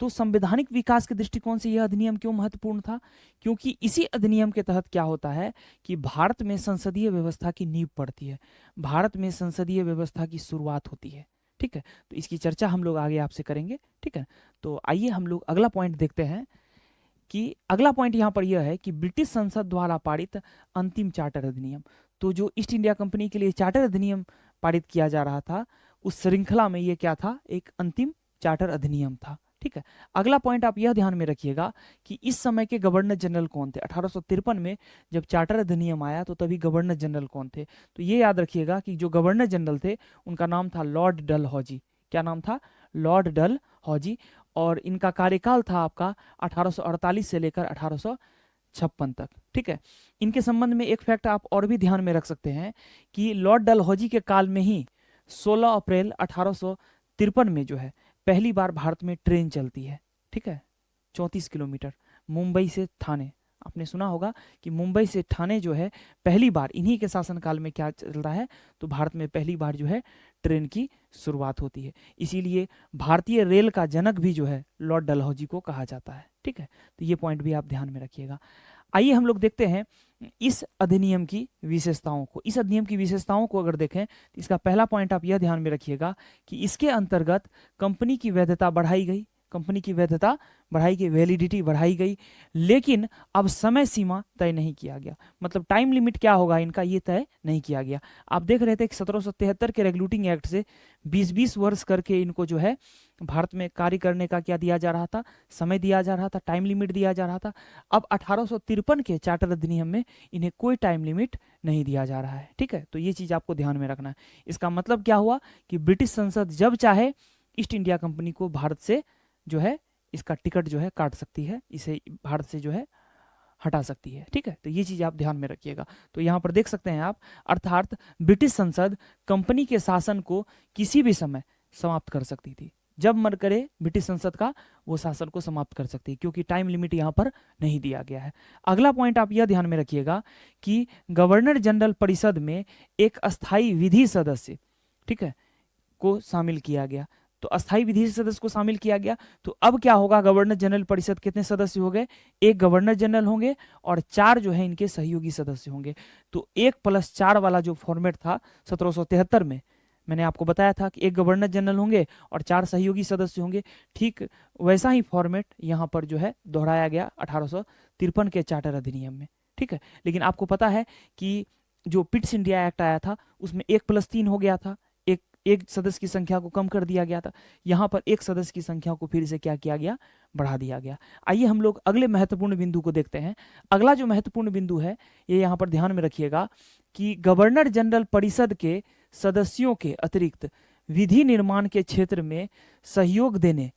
तो संवैधानिक विकास के दृष्टिकोण से यह अधिनियम क्यों महत्वपूर्ण था? क्योंकि इसी अधिनियम के तहत क्या होता है कि भारत में संसदीय व्यवस्था की नींव पड़ती है, भारत में संसदीय व्यवस्था की शुरुआत होती है। ठीक है, तो इसकी चर्चा हम लोग आगे आपसे करेंगे। ठीक है, तो आइए हम लोग अगला पॉइंट देखते हैं कि अगला पॉइंट यहाँ पर यह है कि ब्रिटिश संसद द्वारा पारित अंतिम चार्टर अधिनियम। तो जो ईस्ट इंडिया कंपनी के लिए चार्टर अधिनियम पारित किया जा रहा था, उस श्रृंखला में ये क्या था? एक अंतिम चार्टर अधिनियम था। ठीक है, अगला पॉइंट आप यह ध्यान में रखिएगा कि इस समय के गवर्नर जनरल कौन थे? 1853 में जब चार्टर अधिनियम आया तो तभी गवर्नर जनरल कौन थे? तो ये याद रखिएगा कि जो गवर्नर जनरल थे उनका नाम था लॉर्ड डलहौजी। क्या नाम था? लॉर्ड डलहौजी। और इनका कार्यकाल था आपका 1848 से लेकर 1856 तक। ठीक है, इनके संबंध में एक फैक्ट आप और भी ध्यान में रख सकते हैं कि लॉर्ड डलहौजी के काल में ही 16 अप्रैल 1853 में जो है पहली बार भारत में ट्रेन चलती है। ठीक है, 34 किलोमीटर मुंबई से ठाणे। आपने सुना होगा कि मुंबई से ठाणे जो है पहली बार इन्हीं के शासनकाल में क्या चल रहा है? तो भारत में पहली बार जो है ट्रेन की शुरुआत होती है। इसीलिए भारतीय रेल का जनक भी जो है लॉर्ड डलहौजी को कहा जाता है। ठीक है, तो ये पॉइंट भी आप ध्यान में रखिएगा। आइए हम लोग देखते हैं इस अधिनियम की विशेषताओं को। इस अधिनियम की विशेषताओं को अगर देखें तो इसका पहला पॉइंट आप यह ध्यान में रखिएगा कि इसके अंतर्गत कंपनी की वैधता बढ़ाई गई, कंपनी की वैधता बढ़ाई गई, वैलिडिटी बढ़ाई गई, लेकिन अब समय सीमा तय नहीं किया गया। मतलब टाइम लिमिट क्या होगा इनका, ये तय नहीं किया गया। आप देख रहे थे कि 1773 के रेगुलेटिंग एक्ट से 20-20 वर्ष करके इनको जो है भारत में कार्य करने का क्या दिया जा रहा था? समय दिया जा रहा था, टाइम लिमिट दिया जा रहा था। अब 1853 के चार्टर अधिनियम में इन्हें कोई टाइम लिमिट नहीं दिया जा रहा है। ठीक है, तो ये चीज आपको ध्यान में रखना है। इसका मतलब क्या हुआ कि ब्रिटिश संसद जब चाहे ईस्ट इंडिया कंपनी को भारत से जो है इसका टिकट जो है काट सकती है, इसे भारत से जो है हटा सकती है। ठीक है, तो ये चीज आप ध्यान में रखिएगा। तो यहां पर देख सकते हैं आप, अर्थात ब्रिटिश संसद कंपनी के शासन को किसी भी समय समाप्त कर सकती थी। जब मन करे ब्रिटिश संसद का वो शासन को समाप्त कर सकती है, क्योंकि टाइम लिमिट यहां पर नहीं दिया गया है। अगला पॉइंट आप यह ध्यान में रखिएगा कि गवर्नर जनरल परिषद में एक अस्थाई विधि सदस्य, ठीक है, को शामिल किया गया। तो अस्थाई विधि सदस्य को शामिल किया गया। तो अब क्या होगा? गवर्नर जनरल परिषद कितने सदस्य हो गए? एक गवर्नर जनरल होंगे और 4 जो है इनके सहयोगी सदस्य होंगे। तो 1+4 वाला जो फॉर्मेट था 1773 में, मैंने आपको बताया था कि एक गवर्नर जनरल होंगे और 4 सहयोगी सदस्य होंगे। ठीक वैसा ही फॉर्मेट यहाँ पर जो है दोहराया गया 1853 के चार्टर अधिनियम में। ठीक है, लेकिन आपको पता है कि जो पिट्स इंडिया एक्ट आया था उसमें 1+3 हो गया था, एक सदस्य की संख्या को कम कर दिया गया था। यहाँ पर एक सदस्य की संख्या को फिर से क्या किया गया? बढ़ा दिया गया। आइए हम लोग अगले महत्वपूर्ण बिंदु को देखते हैं। अगला जो महत्वपूर्ण बिंदु है ये यहाँ पर ध्यान में रखिएगा कि गवर्नर जनरल परिषद के सदस्यों के अतिरिक्त विधि निर्माण के क्षेत्र में सहयोग देने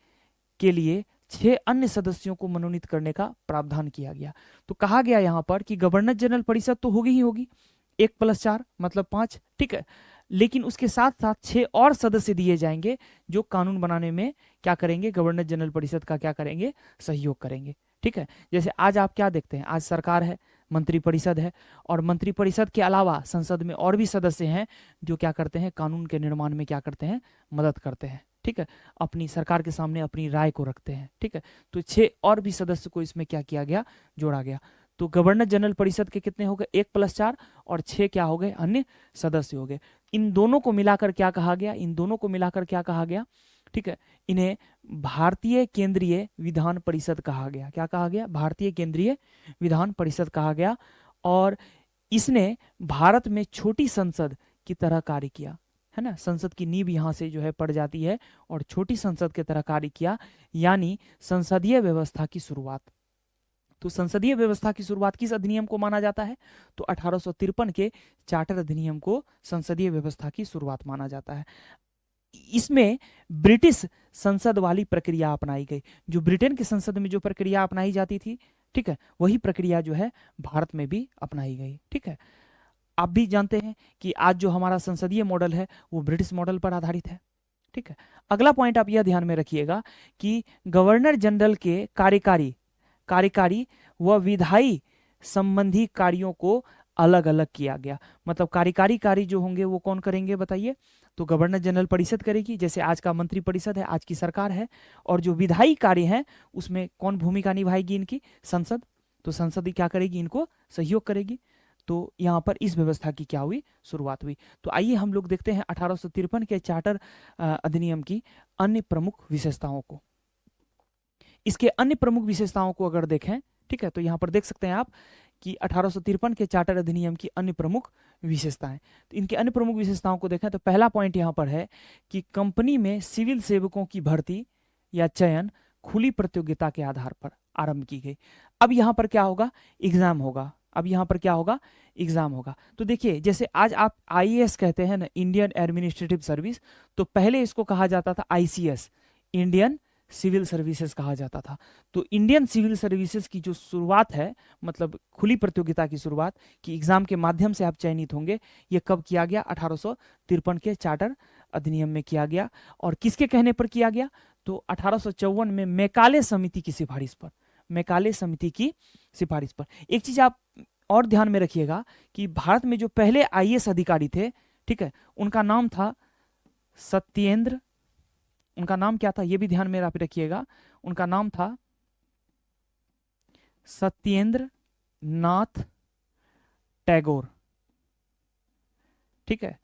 के लिए 6 अन्य सदस्यों को मनोनीत करने का प्रावधान किया गया। तो कहा गया यहाँ पर कि गवर्नर जनरल परिषद तो होगी ही होगी, 1+4 मतलब 5। ठीक है, लेकिन उसके साथ साथ 6 और सदस्य दिए जाएंगे जो कानून बनाने में क्या करेंगे? गवर्नर जनरल परिषद का क्या करेंगे? सहयोग करेंगे। ठीक है, जैसे आज आप क्या देखते हैं, आज सरकार है, मंत्रिपरिषद है, और मंत्रिपरिषद के अलावा संसद में और भी सदस्य हैं जो क्या करते हैं? कानून के निर्माण में क्या करते हैं? मदद करते हैं। ठीक है, अपनी सरकार के सामने अपनी राय को रखते हैं। ठीक है, तो 6 और भी सदस्य को इसमें क्या किया गया? जोड़ा गया। तो गवर्नर जनरल परिषद के कितने हो गए? 1+4 और 6 क्या हो गए? अन्य सदस्य हो गए। इन दोनों को मिलाकर क्या कहा गया? इन दोनों को मिलाकर क्या कहा गया? ठीक है, इन्हें भारतीय केंद्रीय विधान परिषद कहा गया। क्या कहा गया? भारतीय केंद्रीय विधान परिषद कहा गया। और इसने भारत में छोटी संसद की तरह कार्य किया, है ना। संसद की नींव यहाँ से जो है पड़ जाती है और छोटी संसद की तरह कार्य किया, यानी संसदीय व्यवस्था की शुरुआत। तो संसदीय व्यवस्था की शुरुआत किस अधिनियम को माना जाता है? तो 1853 के चार्टर अधिनियम को संसदीय व्यवस्था की शुरुआत माना जाता है। इसमें ब्रिटिश संसद वाली प्रक्रिया अपनाई गई। जो ब्रिटेन की संसद में जो प्रक्रिया अपनाई जाती थी, ठीक है, वही प्रक्रिया जो है भारत में भी अपनाई गई। ठीक है, आप भी जानते हैं कि आज जो हमारा संसदीय मॉडल है वो ब्रिटिश मॉडल पर आधारित है। ठीक है, अगला पॉइंट आप यह ध्यान में रखिएगा कि गवर्नर जनरल के कार्यकारी व विधायी संबंधी कार्यों को अलग अलग किया गया। मतलब कार्यकारी कार्य जो होंगे वो कौन करेंगे बताइए? तो गवर्नर जनरल परिषद करेगी, जैसे आज का मंत्री परिषद है, आज की सरकार है। और जो विधायी कार्य हैं उसमें कौन भूमिका निभाएगी? इनकी संसद। तो संसद ही क्या करेगी? इनको सहयोग करेगी। तो यहाँ पर इस व्यवस्था की क्या हुई? शुरुआत हुई। तो आइए हम लोग देखते हैं 1853 के चार्टर अधिनियम की अन्य प्रमुख विशेषताओं को। इसके अन्य प्रमुख विशेषताओं को अगर देखें, ठीक है, तो यहाँ पर देख सकते हैं आप कि 1853 के चार्टर अधिनियम की अन्य प्रमुख विशेषताएं। तो इनके अन्य प्रमुख विशेषताओं को देखें तो पहला पॉइंट यहाँ पर है कि कंपनी में सिविल सेवकों की भर्ती या चयन खुली प्रतियोगिता के आधार पर आरंभ की गई। अब यहाँ पर क्या होगा? एग्जाम होगा। अब यहाँ पर क्या होगा? एग्जाम होगा। तो देखिए, जैसे आज आप आईएएस कहते हैं ना, इंडियन एडमिनिस्ट्रेटिव सर्विस, तो पहले इसको कहा जाता था आईसीएस, इंडियन सिविल सर्विसेज कहा जाता था। तो इंडियन सिविल सर्विसेज की जो शुरुआत है, मतलब खुली प्रतियोगिता की शुरुआत कि एग्जाम के माध्यम से आप चयनित होंगे, ये कब किया गया? 1853 के चार्टर अधिनियम में किया गया। और किसके कहने पर किया गया? तो 1854 में मैकाले समिति की सिफारिश पर, मैकाले समिति की सिफारिश पर। एक चीज आप और ध्यान में रखिएगा कि भारत में जो पहले आईएएस अधिकारी थे, ठीक है, उनका नाम था सत्येंद्र, उनका नाम क्या था? ये भी ध्यान में आप रखिएगा, उनका नाम था सत्येंद्र नाथ टैगोर। ठीक है,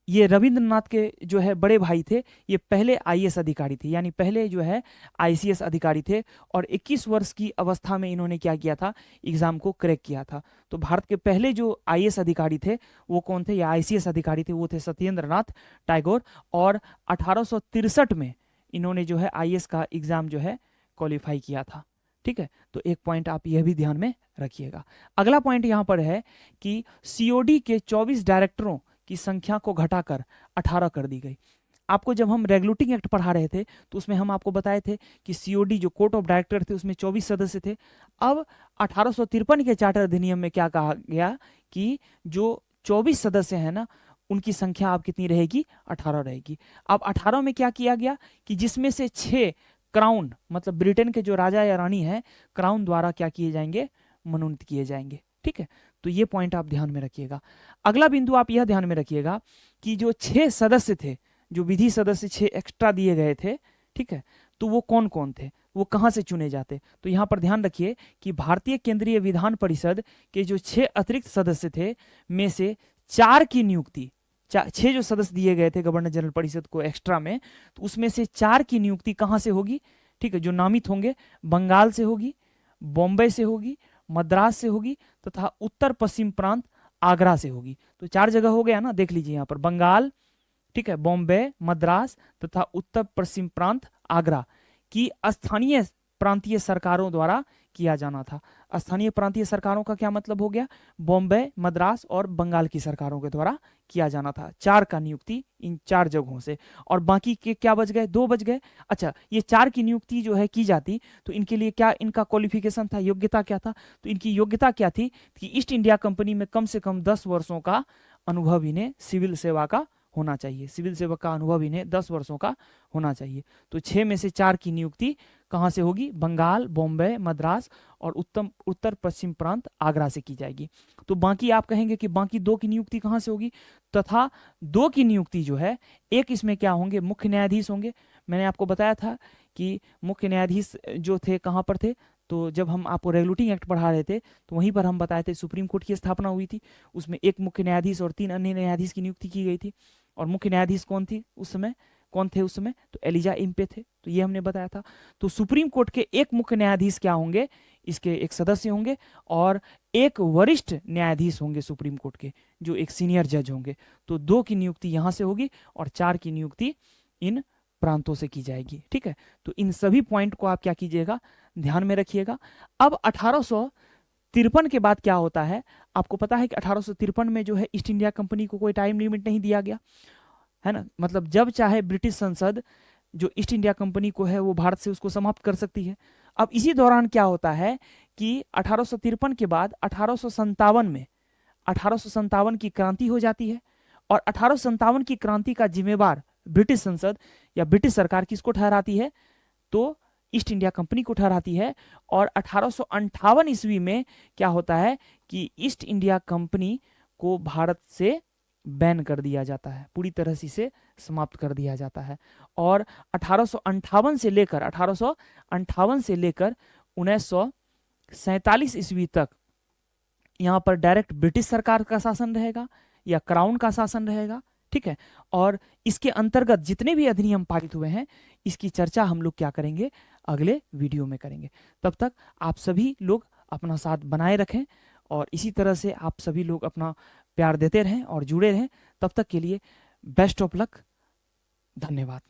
ये रविंद्रनाथ के जो है बड़े भाई थे, ये पहले आईएएस अधिकारी थे, यानी पहले जो है आईसीएस अधिकारी थे। और 21 वर्ष की अवस्था में इन्होंने क्या किया था? एग्जाम को क्रैक किया था। तो भारत के पहले जो आईएएस अधिकारी थे वो कौन थे, या आईसीएस अधिकारी थे? वो थे सत्येंद्र नाथ टैगोर। और 1863 में इन्होंने जो है आईएएस का एग्जाम जो है क्वालिफाई किया था। ठीक है, तो एक पॉइंट आप यह भी ध्यान में रखिएगा। अगला पॉइंट यहाँ पर है कि सीओडी के 24 डायरेक्टरों की संख्या को घटाकर 18 कर दी गई। आपको जब हम रेगुलेटिंग एक्ट पढ़ा रहे थे तो उसमें हम आपको बताए थे कि सीओडी जो कोर्ट ऑफ डायरेक्टर थे उसमें 24 सदस्य थे। अब 1853 के चार्टर अधिनियम में क्या कहा गया कि जो 24 सदस्य हैं ना, उनकी संख्या अब कितनी रहेगी? 18 रहेगी। अब 18 में क्या किया गया कि जिसमें से 6 क्राउन, मतलब ब्रिटेन के जो राजा या रानी है, क्राउन द्वारा क्या किए जाएंगे? मनोनीत किए जाएंगे। ठीक है, तो ये पॉइंट आप ध्यान में रखिएगा। अगला बिंदु आप यह ध्यान में रखिएगा कि जो 6 सदस्य थे, जो विधि सदस्य 6 एक्स्ट्रा दिए गए थे, ठीक है, तो वो कौन कौन थे? वो कहां से चुने जाते? तो यहां पर ध्यान रखिए कि भारतीय केंद्रीय विधान परिषद के जो 6 अतिरिक्त सदस्य थे में से 4 की नियुक्ति, 6 जो सदस्य दिए गए थे गवर्नर जनरल परिषद को एक्स्ट्रा में, तो उसमें से 4 की नियुक्ति कहां से होगी? ठीक है, जो नामित होंगे बंगाल से होगी, बॉम्बे से होगी, मद्रास से होगी तथा उत्तर पश्चिम प्रांत आगरा से होगी। तो 4 जगह हो गया ना, देख लीजिए यहाँ पर बंगाल, ठीक है, बॉम्बे, मद्रास तथा उत्तर पश्चिम प्रांत आगरा की स्थानीय प्रांतीय सरकारों द्वारा किया जाना था। स्थानीय प्रांतीय सरकारों का क्या मतलब हो गया? बॉम्बे, मद्रास और बंगाल की सरकारों के द्वारा किया जाना था। 4 का नियुक्ति इन 4 जगहों से, और बाकी के क्या बच गए? 2 बच गए। अच्छा, ये 4 की नियुक्ति जो है की जाती तो इनके लिए क्या इनका क्वालिफिकेशन था, योग्यता क्या था? तो इनकी योग्यता क्या थी कि ईस्ट इंडिया कंपनी में कम से कम 10 वर्षों का अनुभव इन्हें सिविल सेवा का होना चाहिए। सिविल सेवा का अनुभव इन्हें 10 वर्षों का होना चाहिए। तो 6 में से 4 की नियुक्ति कहां से होगी? बंगाल, बॉम्बे, मद्रास और उत्तर पश्चिम प्रांत आगरा से की जाएगी। तो बाकी आप कहेंगे कि बाकी 2 की नियुक्ति कहां से होगी? तथा 2 की नियुक्ति जो है, एक इसमें क्या होंगे? मुख्य न्यायाधीश होंगे। मैंने आपको बताया था कि मुख्य न्यायाधीश जो थे कहां पर थे, तो जब हम आपको रेगुलेटिंग एक्ट पढ़ा रहे थे तो वहीं पर हम बताए थे सुप्रीम कोर्ट की स्थापना हुई थी, उसमें 1 मुख्य न्यायाधीश और 3 अन्य न्यायाधीश की नियुक्ति की गई थी। और मुख्य न्यायाधीश कौन थी उस समय? कौन थे उस समय? तो एलिजा इम्पे थे। तो ये हमने बताया था। तो सुप्रीम कोर्ट के 1 मुख्य न्यायाधीश क्या होंगे? इसके एक सदस्य होंगे और 1 वरिष्ठ न्यायाधीश होंगे सुप्रीम कोर्ट के, जो एक सीनियर जज होंगे। तो 2 की नियुक्ति यहां से होगी और 4 की नियुक्ति इन प्रांतों से की जाएगी। ठीक है, तो इन सभी पॉइंट को आप क्या कीजिएगा? ध्यान में रखिएगा। अब 1853 के बाद क्या होता है, आपको पता है कि 1853 में जो है ईस्ट इंडिया कंपनी को कोई टाइम लिमिट नहीं दिया गया, है ना। मतलब जब चाहे ब्रिटिश संसद जो ईस्ट इंडिया कंपनी को है वो भारत से उसको समाप्त कर सकती है। अब इसी दौरान क्या होता है कि 1853 के बाद 1857 की क्रांति हो जाती है, और 1857 की क्रांति का जिम्मेवार ब्रिटिश संसद या ब्रिटिश सरकार किसको ठहराती है, तो ईस्ट इंडिया कंपनी को ठहराती है। और 1858 ईस्वी में क्या होता है कि ईस्ट इंडिया कंपनी को भारत से बैन कर दिया जाता है, पूरी तरह से इसे समाप्त कर दिया जाता है। और 1858 से लेकर 1947 ईस्वी तक यहाँ पर डायरेक्ट ब्रिटिश सरकार का शासन रहेगा या क्राउन का शासन रहेगा, ठीक है। और इसके अंतर्गत जितने भी अधिनियम पारित हुए हैं इसकी चर्चा हम लोग क्या करेंगे, अगले वीडियो में करेंगे। तब तक आप सभी लोग अपना साथ बनाए रखें और इसी तरह से आप सभी लोग अपना प्यार देते रहें और जुड़े रहें। तब तक के लिए बेस्ट ऑफ लक, धन्यवाद।